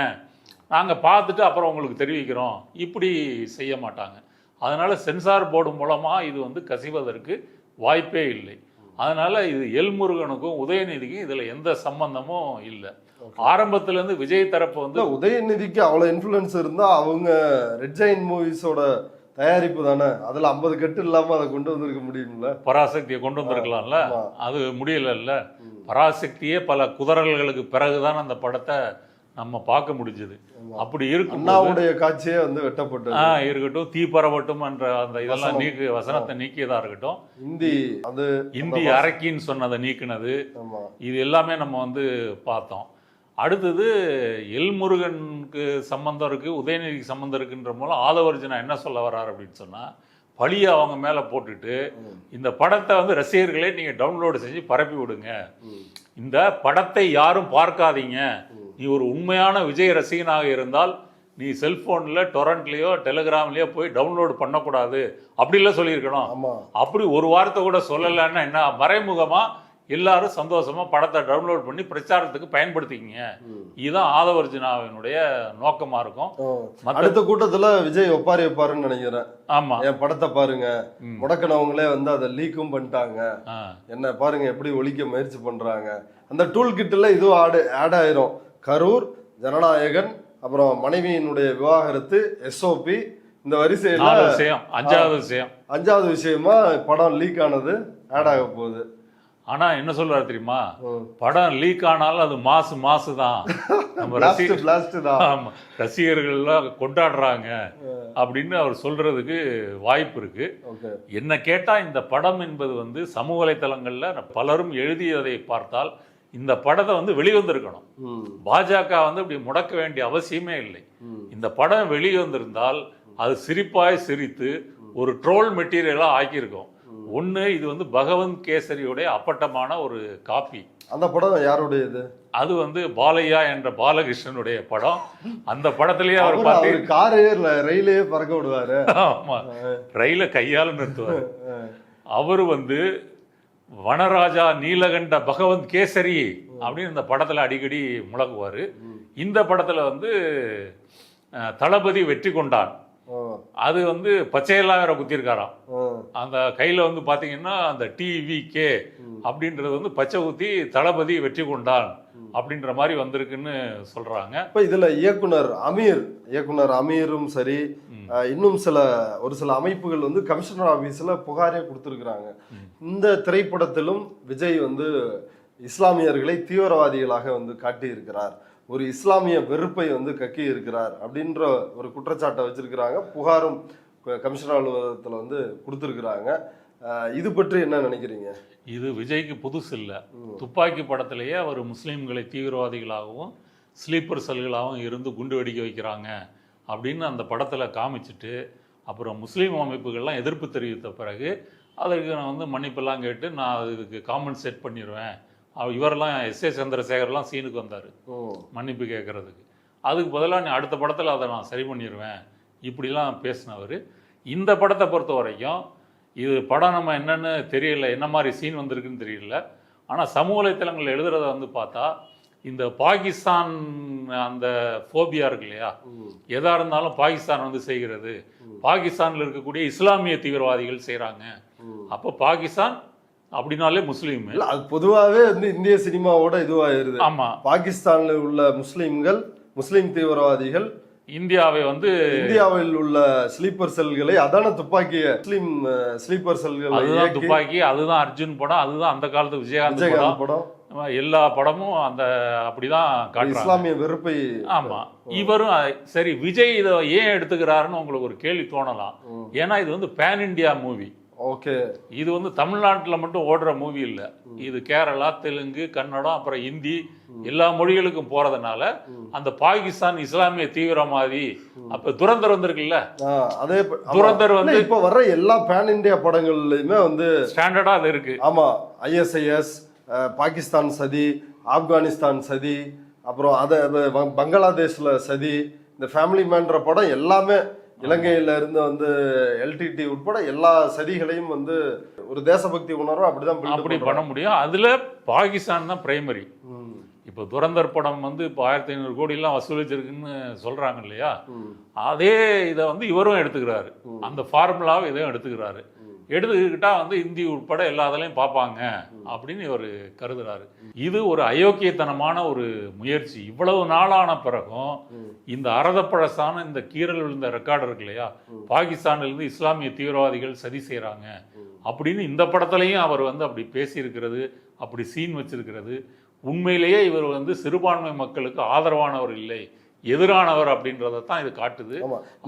நாங்கள் பார்த்துட்டு அப்புறம் உங்களுக்கு தெரிவிக்கிறோம், இப்படி செய்ய மாட்டாங்க. அதனால் சென்சார் போர்டு மூலமாக இது வந்து கசிவதற்கு வாய்ப்பே இல்லை. அதனால் இது எல் முருகனுக்கும் உதயநிதிக்கும் இதில் எந்த சம்பந்தமும் இல்லை. ஆரம்பத்துலேருந்து விஜய் தரப்பு வந்து உதயநிதிக்கு அவ்வளோ இன்ஃப்ளூயன்ஸ் இருந்தால் அவங்க ரெட் ஜெயின் மூவிஸோட தயாரிப்பு தானே, அதில் 50 கட்டு இல்லாமல் அதை கொண்டு வந்திருக்க முடியும்ல. பராசக்தியை கொண்டு வந்திருக்கலாம்ல, அது முடியலைல்ல. பராசக்தியே பல குதறல்களுக்கு பிறகுதான் அந்த படத்தை நம்ம பார்க்க முடிஞ்சது. அப்படி இருக்கும் காட்சியே வந்து வெட்டப்பட்டது இருக்கட்டும், தீ பரவட்டும் என்ற அந்த இதெல்லாம் வசனத்தை நீக்கியதா இருக்கட்டும், இந்தி அரக்கின்னு சொன்னதை நீக்கினது, இது எல்லாமே நம்ம வந்து பார்த்தோம். அடுத்தது எல் முருகனுக்கு சம்பந்தம் இருக்கு, உதயநிதிக்கு சம்பந்தம் இருக்குன்ற மூலம் ஆதவர்ஜுனா என்ன சொல்ல வர்றாரு அப்படின்னு சொன்னா, பழியை அவங்க மேல போட்டுட்டு இந்த படத்தை வந்து ரசிகர்களே நீங்க டவுன்லோடு செஞ்சு பரப்பி விடுங்க, இந்த படத்தை யாரும் பார்க்காதீங்க, நீ ஒரு உண்மையான விஜய் ரசிகனாக இருந்தால் நீ செல்போன்ல டொரண்ட்லயோ டெலிகிராம்லயோ போய் டவுன்லோடு பண்ணக்கூடாது அப்படிலாம் சொல்லியிருக்கணும். அப்படி ஒரு வார்த்தை கூட சொல்லலைன்னா என்ன, மறைமுகமா எல்லாரும் சந்தோஷமா படத்தை டவுன்லோட் பண்ணி பிரச்சாரத்துக்கு பயன்படுத்திக்கிங்க. இதுதான் ஆதவர்ஜுனாவினுடைய நோக்கமா இருக்கும். அடுத்த கூட்டத்துல விஜய் ஒப்பாரி வைப்பாருன்னு நினைக்கிறேன். ஆமா, என் படத்தை பாருங்க, முடக்கினவங்களே வந்து அதை லீக்கும் பண்ணிட்டாங்க, என்ன பாருங்க எப்படி ஒழிக்க முயற்சி பண்றாங்க, அந்த டூல் கிட்ல இதுவும் ஆட் ஆயிரும். கரூர், ஜனநாயகன், அப்புறம் மனைவியினுடைய விவாகரத்து, SOP, இந்த வரிசையில 5வது விஷயமா படம் லீக் ஆனது ஆட் ஆக போகுது. ஆனா என்ன சொல்றாரு தெரியுமா, படம் லீக் ஆனாலும் அது மாசு தான், நம்ம ரசிகர்கள்லாம் கொண்டாடுறாங்க அப்படின்னு அவர் சொல்றதுக்கு வாய்ப்பு இருக்கு. என்ன கேட்டா இந்த படம் என்பது வந்து சமூக வலைத்தளங்கள்ல பலரும் எழுதியதை பார்த்தால் இந்த படத்தை வந்து வெளிவந்திருக்கணும். பாஜக வந்து இப்படி முடக்க வேண்டிய அவசியமே இல்லை. இந்த படம் வெளிவந்திருந்தால் அது சிரிப்பாய் சிரித்து ஒரு ட்ரோல் மெட்டீரியலா ஆக்கியிருக்கோம். ஒன்று, இது வந்து பகவந்த் கேசரியோடைய அப்பட்டமான ஒரு காப்பி. அந்த படம் யாருடையது? அது வந்து பாலையா என்ற பாலகிருஷ்ணனுடைய படம். அந்த படத்திலேயே அவர் பார்த்து காரே ரயிலே பறக்க விடுவாரு. ஆமா, ரயில கையால நிறுத்துவார். அவரு வந்து வனராஜா நீலகண்ட பகவந்த் கேசரி அப்படின்னு இந்த படத்துல அடிக்கடி முழங்குவாரு. இந்த படத்துல வந்து தளபதி வெற்றி கொண்டான், அது வந்து பச்சையெல்லாம் வேற குத்திருக்காராம். அந்த கையில வந்து பாத்தீங்கன்னா அந்த TVK அப்படின்றது வந்து பச்சை குத்தி தளபதி வெற்றி கொண்டான் அப்படின்ற மாதிரி வந்திருக்குன்னு சொல்றாங்க. இப்ப இதுல இயக்குனர் அமீரும் சரி, இன்னும் ஒரு சில அமைப்புகள் வந்து கமிஷனர் ஆபீஸ்ல புகாரே கொடுத்திருக்கிறாங்க. இந்த திரைப்படத்திலும் விஜய் வந்து இஸ்லாமியர்களை தீவிரவாதிகளாக வந்து காட்டியிருக்கிறார், ஒரு இஸ்லாமிய வெறுப்பை வந்து கக்கி இருக்கிறார் அப்படின்ற ஒரு குற்றச்சாட்டை வச்சிருக்கிறாங்க. புகாரும் கமிஷனர் அலுவலகத்தில் வந்து கொடுத்துருக்குறாங்க. இது பற்றி என்ன நினைக்கிறீங்க? இது விஜய்க்கு புதுசு இல்லை. துப்பாக்கி படத்திலேயே அவர் முஸ்லீம்களை தீவிரவாதிகளாகவும் ஸ்லீப்பர் செல்களாகவும் இருந்து குண்டு வெடிக்க வைக்கிறாங்க அப்படின்னு அந்த படத்தில் காமிச்சிட்டு அப்புறம் முஸ்லீம் அமைப்புகள்லாம் எதிர்ப்பு தெரிவித்த பிறகு அதற்கு நான் வந்து மன்னிப்பெல்லாம் கேட்டு நான் அதுக்கு காமெண்ட் செட் பண்ணிடுவேன். இவரெல்லாம் எஸ்.ஏ. சந்திரசேகர்லாம் சீனுக்கு வந்தார் மன்னிப்பு கேட்குறதுக்கு. அதுக்கு பதிலாக நீ அடுத்த படத்தில் அதை நான் சரி பண்ணிடுவேன் இப்படிலாம் பேசினவர். இந்த படத்தை பொறுத்த வரைக்கும் இது படம் நம்ம என்னென்னு தெரியல, என்ன மாதிரி சீன் வந்திருக்குன்னு தெரியல. ஆனால் சமூக வலைத்தளங்கள் எழுதுறத வந்து பார்த்தா இந்த பாகிஸ்தான் அந்த ஃபோபியா இருக்கு இல்லையா, எதா இருந்தாலும் பாகிஸ்தான் வந்து செய்கிறது, பாகிஸ்தானில் இருக்கக்கூடிய இஸ்லாமிய தீவிரவாதிகள் செய்கிறாங்க. அப்போ பாகிஸ்தான் அப்படின்னாலே முஸ்லீம் இல்ல, அது பொதுவாகவே வந்து இந்திய சினிமாவோட இதுவாயிருது. ஆமாம், பாகிஸ்தான்ல உள்ள முஸ்லீம்கள், முஸ்லீம் தீவிரவாதிகள் இந்தியாவில் உள்ள ஸ்லீப்பர் செல்களை, அதான துப்பாக்கிய முஸ்லீம் ஸ்லீப்பர் செல்கள், அதுதான் துப்பாக்கி, அதுதான் அர்ஜுன் படம், அதுதான் அந்த காலத்து விஜயகாந்த் படம். எல்லா படமும் அந்த அப்படிதான் காட்டுறாங்க இஸ்லாமிய வெறுப்பை. ஆமா, இவரும் சரி விஜய் இதை ஏன் எடுத்துக்கிறாருன்னு உங்களுக்கு ஒரு கேள்வி தோணலாம். ஏன்னா இது வந்து பேன் இண்டியா மூவி. ஓகே, இது வந்து தமிழ்நாட்டில் மட்டும் ஓடுற மூவி இல்லை, இது கேரளா, தெலுங்கு, கன்னடம், அப்புறம் ஹிந்தி எல்லா மொழிகளுக்கும் போறதுனால அந்த பாகிஸ்தான் இஸ்லாமிய தீவிரவாதி. அப்ப துரந்தர் வந்திருக்குல்ல, அதே துரந்தர் வந்து இப்ப வர்ற எல்லா பேன் இண்டியா படங்கள்லயுமே வந்து ஸ்டாண்டர்டா அது இருக்கு. ஆமா, ISIS, பாகிஸ்தான் சதி, ஆப்கானிஸ்தான் சதி, அப்புறம் பங்களாதேஷ்ல சதி, இந்த ஃபேமிலி மேன்ற படம் எல்லாமே இலங்கையில இருந்து வந்து LTT உட்பட எல்லா சதிகளையும் வந்து ஒரு தேசபக்தி உணர்வு அப்படி பண்ண முடியும். அதுல பாகிஸ்தான் தான் பிரைமரி. இப்போ துரந்தர் படம் வந்து இப்போ 1500 கோடியெல்லாம் வசூலிச்சிருக்குன்னு சொல்றாங்க இல்லையா, அதே இதை வந்து இவரும் எடுத்துக்கிறாரு, அந்த ஃபார்முலாவை இதையும் எடுத்துக்கிறாரு. எடுத்துக்கிட்டா வந்து இந்தி உட்பட எல்லா இதுலையும் பார்ப்பாங்க அப்படின்னு இவர் கருதுறாரு. இது ஒரு அயோக்கியத்தனமான ஒரு முயற்சி. இவ்வளவு நாளான பிறகும் இந்த அரதப்பழசான இந்த கீரல் விழுந்த ரெக்கார்டு இருக்கு இல்லையா, பாகிஸ்தானிலிருந்து இஸ்லாமிய தீவிரவாதிகள் சதி செய்கிறாங்க அப்படின்னு இந்த படத்துலையும் அவர் வந்து அப்படி பேசியிருக்கிறது, அப்படி சீன் வச்சிருக்கிறது, உண்மையிலேயே இவர் வந்து சிறுபான்மை மக்களுக்கு ஆதரவானவர் இல்லை, எதிரானவர் அப்படின்றத தான் இது காட்டுது.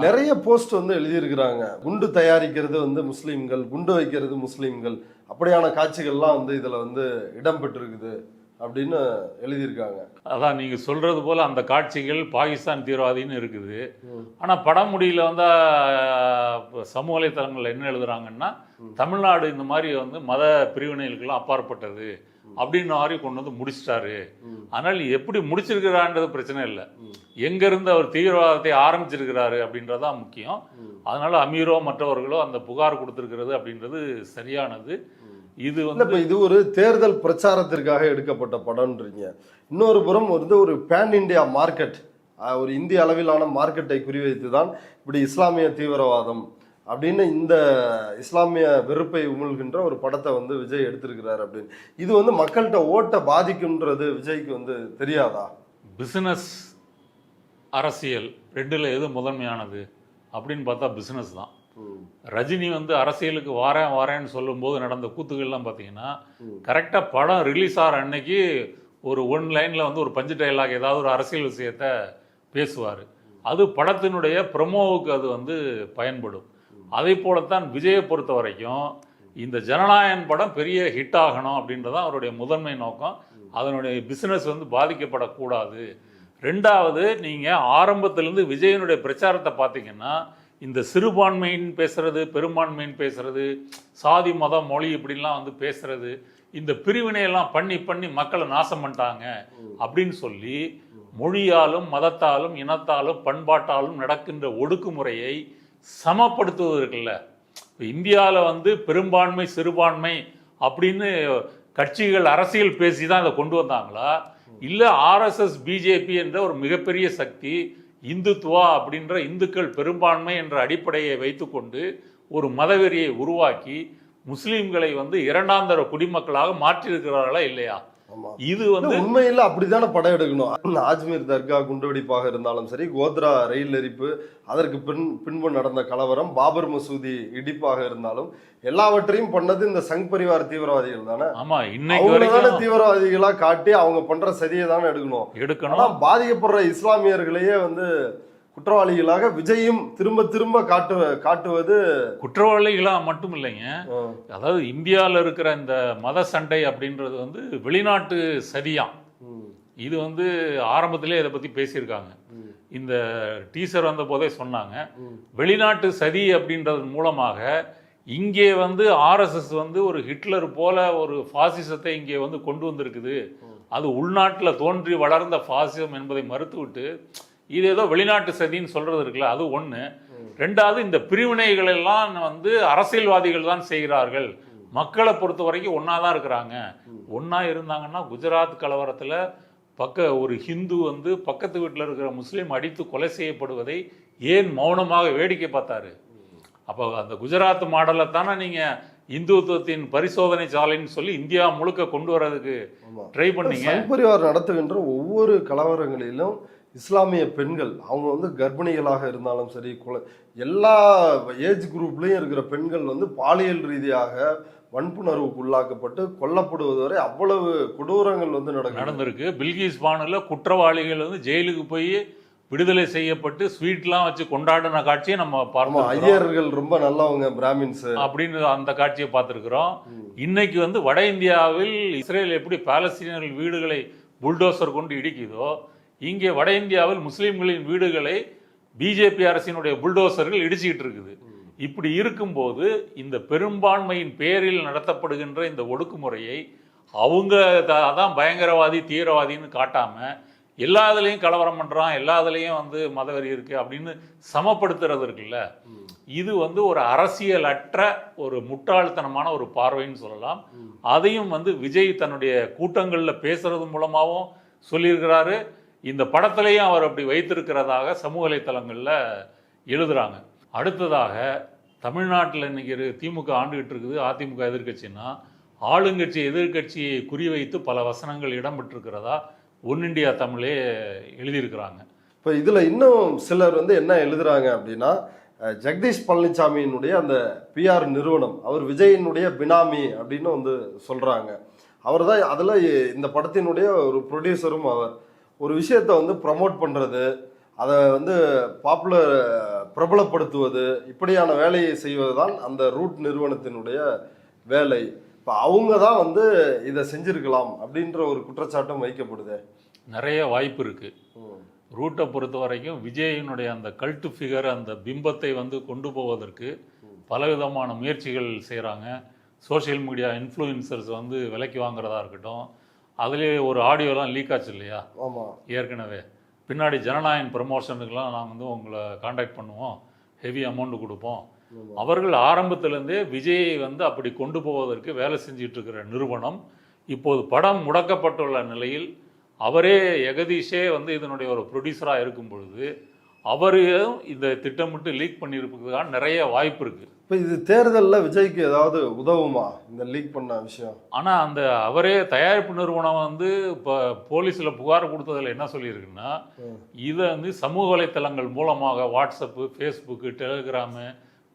நிறைய போஸ்ட் வந்து எழுதியிருக்கிறாங்க, குண்டு தயாரிக்கிறது வந்து முஸ்லீம்கள், குண்டு வைக்கிறது முஸ்லீம்கள், அப்படியான காட்சிகள்லாம் வந்து இதுல வந்து இடம்பெற்றிருக்குது அப்படின்னு எழுதியிருக்காங்க. அதான் நீங்க சொல்றது போல அந்த காட்சிகள் பாகிஸ்தான் தீவிரவாதின்னு இருக்குது. ஆனா படமுடியில வந்து சமூக வலைத்தளங்கள்ல என்ன எழுதுறாங்கன்னா, தமிழ்நாடு இந்த மாதிரி வந்து மத பிரிவினைகளுக்கெல்லாம் அப்பாற்பட்டது அப்படின்னு மாதிரி கொண்டு வந்து முடிச்சிட்டாரு. ஆனால் எப்படி முடிச்சிருக்கிறான்றது பிரச்சனை இல்லை, எங்க இருந்து அவர் தீவிரவாதத்தை ஆரம்பிச்சிருக்கிறாரு அப்படின்றதான் முக்கியம். அதனால அமீரோ மற்றவர்களோ அந்த புகார் கொடுத்திருக்கிறது அப்படின்றது சரியானது. இது வந்து இது ஒரு தேர்தல் பிரச்சாரத்திற்காக எடுக்கப்பட்ட படம்ன்றீங்க. இன்னொரு புறம் வந்து ஒரு பேன் இண்டியா மார்க்கெட், ஒரு இந்திய அளவிலான மார்க்கெட்டை குறிவைத்து தான் இப்படி இஸ்லாமிய தீவிரவாதம் அப்படின்னு இந்த இஸ்லாமிய வெறுப்பை உமிழ்கின்ற ஒரு படத்தை வந்து விஜய் எடுத்திருக்கிறார் அப்படின்னு. இது வந்து மக்கள்கிட்ட ஓட்டை பாதிக்கும்ன்றது விஜய்க்கு வந்து தெரியாதா? பிசினஸ் அரசியல் ரெண்டுல எது முதன்மையானது அப்படின்னு பார்த்தா பிசினஸ் தான். ரஜினி வந்து அரசியலுக்கு வாரேன்னு சொல்லும்போது நடந்த கூத்துக்கள்லாம் பார்த்தீங்கன்னா, கரெக்டாக படம் ரிலீஸ் ஆகிற அன்னைக்கு ஒரு 1 லைனில் வந்து ஒரு பஞ்சு டைலாக் ஏதாவது ஒரு அரசியல் விஷயத்த பேசுவார். அது படத்தினுடைய ப்ரொமோவுக்கு அது வந்து பயன்படும். அதே போலத்தான் விஜயை பொறுத்த வரைக்கும் இந்த ஜனநாயகன் படம் பெரிய ஹிட் ஆகணும் அப்படின்றதான் அவருடைய முதன்மை நோக்கம். அதனுடைய பிஸ்னஸ் வந்து பாதிக்கப்படக்கூடாது. ரெண்டாவது, நீங்கள் ஆரம்பத்திலேருந்து விஜயனுடைய பிரச்சாரத்தை பார்த்தீங்கன்னா, இந்த சிறுபான்மைன்னு பேசுறது, பெரும்பான்மைன்னு பேசுறது, சாதி மதம் மொழி இப்படிலாம் வந்து பேசுறது, இந்த பிரிவினையெல்லாம் பண்ணி மக்களை நாசம் பண்ணிட்டாங்க அப்படின்னு சொல்லி மொழியாலும் மதத்தாலும் இனத்தாலும் பண்பாட்டாலும் நடக்கின்ற ஒடுக்குமுறையை சமப்படுத்துவதற்குல்ல. இந்தியாவில் வந்து பெரும்பான்மை சிறுபான்மை அப்படின்னு கட்சிகள் அரசியல் பேசி தான் இதை கொண்டு வந்தாங்களா, இல்லை RSS BJP என்ற ஒரு மிகப்பெரிய சக்தி இந்துத்துவா அப்படின்ற இந்துக்கள் பெரும்பான்மை என்ற அடிப்படையை வைத்துக்கொண்டு ஒரு மதவெறியை உருவாக்கி முஸ்லீம்களை வந்து 2ஆம் தர குடிமக்களாக மாற்றியிருக்கிறார்களா இல்லையா? இது வந்து உண்மையில் அப்படித்தானே படம் எடுக்கணும். ஆஜ்மீர் தர்கா குண்டுவெடிப்பாக இருந்தாலும் சரி, கோத்ரா ரயில் எரிப்பு, அதற்கு பின்பு நடந்த கலவரம், பாபர் மசூதி இடிப்பாக இருந்தாலும் எல்லாவற்றையும் பண்ணது இந்த சங் பரிவார் தீவிரவாதிகள் தானே. ஆமா, இன்னைக்கு தீவிரவாதிகளா காட்டி அவங்க பண்ற சதியை தானே எடுக்கணும். பாதிக்கப்படுற இஸ்லாமியர்களையே வந்து குற்றவாளிகளாக விஜயும் திரும்ப காட்டுவது குற்றவாளிகளா மட்டும் இல்லைங்க. அதாவது இந்தியாவில் இருக்கிற இந்த மத சண்டை அப்படின்றது வந்து வெளிநாட்டு சதியாம். இது வந்து ஆரம்பத்திலே இதை பத்தி பேசியிருக்காங்க. இந்த டீசர் வந்த போதே சொன்னாங்க, வெளிநாட்டு சதி அப்படின்றது மூலமாக இங்கே வந்து ஆர்எஸ்எஸ் வந்து ஒரு ஹிட்லர் போல ஒரு பாசிசத்தை இங்கே வந்து கொண்டு வந்திருக்குது, அது உள்நாட்டில் தோன்றி வளர்ந்த பாசிசம் என்பதை மறுத்துவிட்டு இது ஏதோ வெளிநாட்டு சதின்னு சொல்றது இருக்குல்ல, அது ஒன்று. ரெண்டாவது, இந்த பிரிவினைகள் எல்லாம் வந்து அரசியல்வாதிகள் தான் செய்கிறார்கள், மக்களை பொறுத்த வரைக்கும் ஒன்றா தான் இருக்கிறாங்க. ஒன்றா இருந்தாங்கன்னா குஜராத் கலவரத்தில் ஒரு ஹிந்து வந்து பக்கத்து வீட்டில் இருக்கிற முஸ்லீம் அடித்து கொலை செய்யப்படுவதை ஏன் மௌனமாக வேடிக்கை பார்த்தாரு? அப்போ அந்த குஜராத் மாடலை தானே நீங்கள் இந்துத்துவத்தின் பரிசோதனை சாலைன்னு சொல்லி இந்தியா முழுக்க கொண்டு வர்றதுக்கு ட்ரை பண்ணீங்க. சங் பரிவார் நடத்துகின்ற ஒவ்வொரு கலவரங்களிலும் இஸ்லாமிய பெண்கள் அவங்க வந்து கர்ப்பிணிகளாக இருந்தாலும் சரி, எல்லா ஏஜ் குரூப்லேயும் இருக்கிற பெண்கள் வந்து பாலியல் ரீதியாக வன்புணர்வுக்கு உள்ளாக்கப்பட்டு கொல்லப்படுவது வரை அவ்வளவு கொடூரங்கள் வந்து நடந்திருக்கு. பில்கிஸ் பானுல குற்றவாளிகள் வந்து ஜெயிலுக்கு போய் விடுதலை செய்யப்பட்டு ஸ்வீட்லாம் வச்சு கொண்டாடின காட்சியை நம்ம பார்ப்போம். ஐயர்கள் ரொம்ப நல்லவங்க, பிராமின்ஸ் அப்படின்னு அந்த காட்சியை பார்த்துருக்குறோம். இன்னைக்கு வந்து வட இந்தியாவில் இஸ்ரேல் எப்படி பாலஸ்தீனியர்கள் வீடுகளை புல்டோசர் கொண்டு இடிக்குதோ, இங்கே வட இந்தியாவில் முஸ்லீம்களின் வீடுகளை பிஜேபி அரசினுடைய புல்டோசர்கள் இடிச்சுக்கிட்டு இருக்குது. இப்படி இருக்கும்போது இந்த பெரும்பான்மையின் பேரில் நடத்தப்படுகின்ற இந்த ஒடுக்குமுறையை அவங்க அதான் பயங்கரவாதி தீவிரவாதின்னு காட்டாம எல்லாத்துலேயும் கலவரம் பண்ணுறான், எல்லாத்துலேயும் வந்து மதவெறி இருக்குது அப்படின்னு சமப்படுத்துறது இருக்குல்ல, இது வந்து ஒரு அரசியலற்ற ஒரு முட்டாள்தனமான ஒரு பார்வைன்னு சொல்லலாம். அதையும் வந்து விஜய் தன்னுடைய கூட்டங்களில் பேசுறது மூலமாகவும் சொல்லியிருக்கிறாரு. இந்த படத்திலையும் அவர் அப்படி வைத்திருக்கிறதாக சமூக வலைத்தளங்களில் எழுதுகிறாங்க. அடுத்ததாக தமிழ்நாட்டில் இன்னைக்கு திமுக ஆண்டுகிட்டு இருக்குது, அதிமுக எதிர்கட்சின்னா ஆளுங்கட்சி எதிர்கட்சியை குறிவைத்து பல வசனங்கள் இடம்பெற்றிருக்கிறதா ஒன் இண்டியா தமிழே எழுதியிருக்கிறாங்க. இப்போ இதில் இன்னும் சிலர் வந்து என்ன எழுதுறாங்க அப்படின்னா, ஜெகதீஷ் பழனிசாமியினுடைய அந்த பிஆர் நிறுவனம் அவர் விஜயினுடைய பினாமி அப்படின்னு வந்து சொல்கிறாங்க. அவர் தான் அதில் இந்த படத்தினுடைய ஒரு ப்ரொடியூசரும். அவர் ஒரு விஷயத்தை வந்து ப்ரமோட் பண்ணுறது, அதை வந்து பிரபலப்படுத்துவது, இப்படியான வேலையை செய்வது தான் அந்த ரூட் நிறுவனத்தினுடைய வேலை. இப்போ அவங்க தான் வந்து இதை செஞ்சிருக்கலாம் அப்படின்ற ஒரு குற்றச்சாட்டும் வைக்கப்படுது. நிறைய வாய்ப்பு இருக்கு. ரூட்டை பொறுத்த வரைக்கும் விஜயினுடைய அந்த கல்ட்டு ஃபிகர், அந்த பிம்பத்தை வந்து கொண்டு போவதற்கு பலவிதமான முயற்சிகள் செய்கிறாங்க. சோஷியல் மீடியா இன்ஃப்ளூயன்சர்ஸ் வந்து விலைக்கு வாங்குறதா இருக்கட்டும், அதுலேயே ஒரு ஆடியோலாம் லீக் ஆச்சு இல்லையா? ஆமாம், ஏற்கனவே பின்னாடி ஜனநாயகன் ப்ரமோஷனுக்கெலாம் நாங்கள் வந்து உங்களை காண்டாக்ட் பண்ணுவோம், ஹெவி அமௌண்ட் கொடுப்போம். அவர்கள் ஆரம்பத்திலேருந்தே விஜயை வந்து அப்படி கொண்டு போவதற்கு வேலை செஞ்சிட்டு இருக்கிற நிறுவனம். இப்போது படம் முடக்கப்பட்டுள்ள நிலையில் அவரே ஜெகதீஷே வந்து இதனுடைய ஒரு ப்ரொடியூசராக இருக்கும் பொழுது அவரையும் இந்த திட்டமிட்டு லீக் பண்ணியிருப்பதுக்கான நிறைய வாய்ப்பு இருக்குது. இப்போ இது தேர்தலில் விஜய்க்கு ஏதாவது உதவுமா இந்த லீக் பண்ண விஷயம்? ஆனால் அந்த அவரே தயாரிப்பு நிறுவனம் வந்து இப்போ போலீஸில் புகார் கொடுத்ததில் என்ன சொல்லியிருக்குன்னா, இதை வந்து சமூக வலைத்தளங்கள் மூலமாக வாட்ஸ்அப்பு, ஃபேஸ்புக்கு, டெலிகிராமு,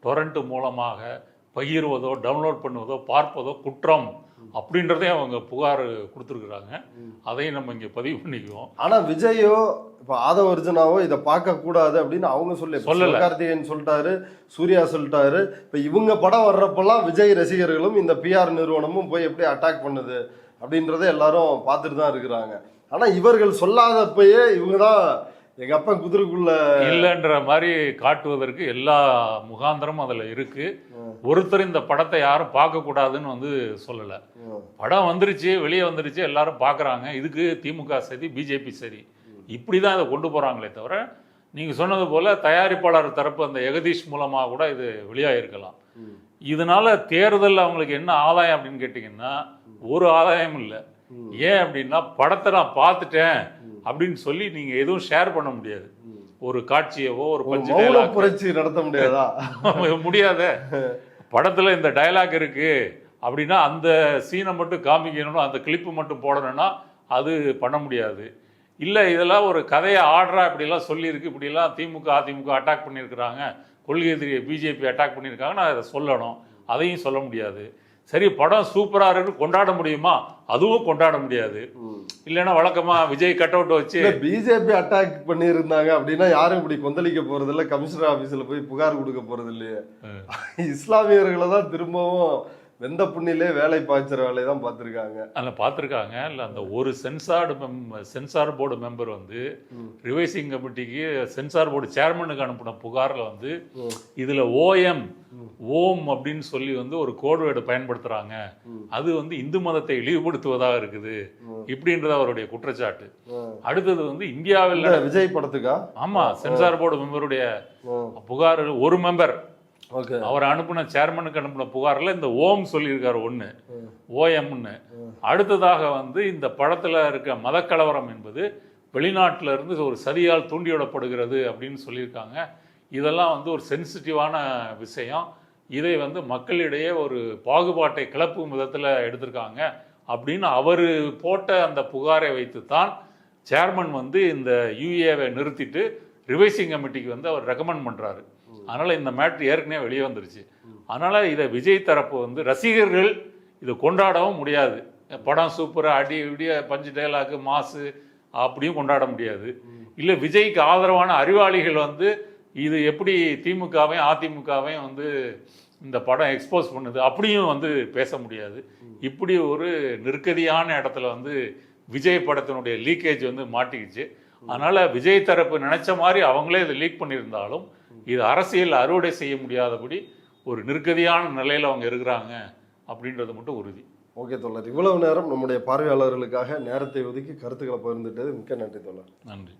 டொரண்ட் மூலமாக பகிர்வதோ டவுன்லோட் பண்ணுவதோ பார்ப்பதோ குற்றம் அப்படின்றதே அவங்க புகார் கொடுத்துருக்குறாங்க. அதையும் நம்ம இங்கே பதிவு பண்ணிக்குவோம். ஆனால் விஜயோ இப்போ ஆதவ அர்ஜுனாவோ இதை பார்க்கக்கூடாது அப்படின்னு அவங்க சொல்லல. கார்த்திகேயன் சொல்லிட்டாரு, சூர்யா சொல்லிட்டாரு. இப்போ இவங்க படம் வர்றப்பெல்லாம் விஜய் ரசிகர்களும் இந்த பிஆர் நிறுவனமும் போய் எப்படி அட்டாக் பண்ணுது அப்படின்றத எல்லாரும் பார்த்துட்டு தான் இருக்கிறாங்க. ஆனால் இவர்கள் சொல்லாதப்பயே இவங்க தான் எங்க அப்பா குதிரைக்குள்ள இல்லைன்ற மாதிரி காட்டுவதற்கு எல்லா முகாந்திரமும் அதில் இருக்கு. ஒருத்தர் இந்த படத்தை யாரும் பார்க்கக்கூடாதுன்னு வந்து சொல்லலை. படம் வந்துருச்சு, வெளியே வந்துருச்சு, எல்லாரும் பார்க்குறாங்க. இதுக்கு திமுக சரி, பிஜேபி சரி, இப்படி தான் இதை கொண்டு போகிறாங்களே தவிர, நீங்கள் சொன்னது போல் தயாரிப்பாளர் தரப்பு அந்த ஜெகதீஷ் மூலமாக கூட இது வெளியாகிருக்கலாம். இதனால தேர்தலில் அவங்களுக்கு என்ன ஆதாயம் அப்படின்னு கேட்டிங்கன்னா, ஒரு ஆதாயம் இல்லை. ஏன் அப்படின்னா, படத்தை நான் பார்த்துட்டேன் அப்படின்னு சொல்லி நீங்க எதுவும் ஷேர் பண்ண முடியாது. ஒரு காட்சியவோ ஒரு புரட்சி நடத்த முடியாதா? முடியாத. படத்துல இந்த டயலாக் இருக்கு அப்படின்னா அந்த சீனை மட்டும் காமிக்கணும், அந்த கிளிப்பு மட்டும் போடணும்னா அது பண்ண முடியாது. இல்லை இதெல்லாம் ஒரு கதையை ஆடுறா இப்படிலாம் சொல்லியிருக்கு, இப்படிலாம் திமுக அதிமுக அட்டாக் பண்ணியிருக்கிறாங்க, கொள்கை எதிரியை பிஜேபி அட்டாக் பண்ணியிருக்காங்க, நான் அதை சொல்லணும், அதையும் சொல்ல முடியாது. சரி, படம் சூப்பராக இருக்கு கொண்டாட முடியுமா? அதுவும் கொண்டாட முடியாது. இல்லைன்னா வழக்கமா விஜய் கட் அவுட் வச்சு பிஜேபி அட்டாக் பண்ணியிருந்தாங்க அப்படின்னா யாரும் இப்படி கொந்தளிக்க போறது இல்லை, கமிஷனர் ஆஃபீஸில் போய் புகார் கொடுக்க போறது இல்லையே. இஸ்லாமியர்களை தான் திரும்பவும் வெந்த புண்ணிலே வேலை பாய்ச்சுற வேலையை தான் பார்த்துருக்காங்க. அதில் பார்த்துருக்காங்க. இல்லை அந்த ஒரு சென்சார் போர்டு மெம்பர் வந்து ரிவைசிங் கமிட்டிக்கு சென்சார் போர்டு சேர்மனுக்கு அனுப்பின புகாரில் வந்து இதில் ஓம் அப்படின்னு சொல்லி வந்து ஒரு கோட்வேர்டு பயன்படுத்துகிறாங்க, அது வந்து இந்து மதத்தை இழிவுபடுத்துவதாக இருக்குது இப்படின்றது அவருடைய குற்றச்சாட்டு. அடுத்தது வந்து இந்தியாவில் விஜய் படத்துக்கா? ஆமாம், சென்சார் போர்டு மெம்பருடைய புகார் ஒரு மெம்பர் அவர் அனுப்பின சேர்மனுக்கு அனுப்பின புகாரில் இந்த ஓம் சொல்லியிருக்காரு ஒன்று, ஓஎம்னு. அடுத்ததாக வந்து இந்த படத்தில் இருக்க மதக்கலவரம் என்பது வெளிநாட்டில் இருந்து ஒரு சதியால் தூண்டிவிடப்படுகிறது அப்படின்னு சொல்லியிருக்காங்க. இதெல்லாம் வந்து ஒரு சென்சிட்டிவான விஷயம். இதை வந்து மக்களிடையே ஒரு பாகுபாட்டை கிளப்பும் விதத்தில் எடுத்திருக்காங்க அப்படின்னு அவர் போட்ட அந்த புகாரை வைத்து தான் சேர்மன் வந்து இந்த யூஏவை நிறுத்திட்டு ரிவைசிங் கமிட்டிக்கு வந்து அவர் ரெக்கமெண்ட் பண்ணுறாரு. அதனால் இந்த மேட்ரு ஏற்கனவே வெளியே வந்துருச்சு. அதனால் இதை விஜய் தரப்பு வந்து ரசிகர்கள் இதை கொண்டாடவும் முடியாது. படம் சூப்பராக அடி இடிய பஞ்சு டைலாக்கு மாசு அப்படியும் கொண்டாட முடியாது. இல்லை விஜய்க்கு ஆதரவான அறிவாளிகள் வந்து இது எப்படி திமுகவையும் அதிமுகவையும் வந்து இந்த படம் எக்ஸ்போஸ் பண்ணுது அப்படியும் வந்து பேச முடியாது. இப்படி ஒரு நெருக்கடியான இடத்துல வந்து விஜய் படத்தினுடைய லீக்கேஜ் வந்து மாட்டிக்கிச்சு. அதனால் விஜய் தரப்பு நினச்ச மாதிரி அவங்களே இதை லீக் பண்ணியிருந்தாலும் இது அரசியல் அறுவடை செய்ய முடியாதபடி ஒரு நெருக்கடியான நிலையில் அவங்க இருக்கிறாங்க அப்படின்றது மட்டும் உறுதி. ஓகே தோழர், இவ்வளவு நேரம் நம்முடைய பார்வையாளர்களுக்காக நேரத்தை ஒதுக்கி கருத்துக்களை பகிர்ந்துட்டது மிக்க நன்றி தோழர். நன்றி.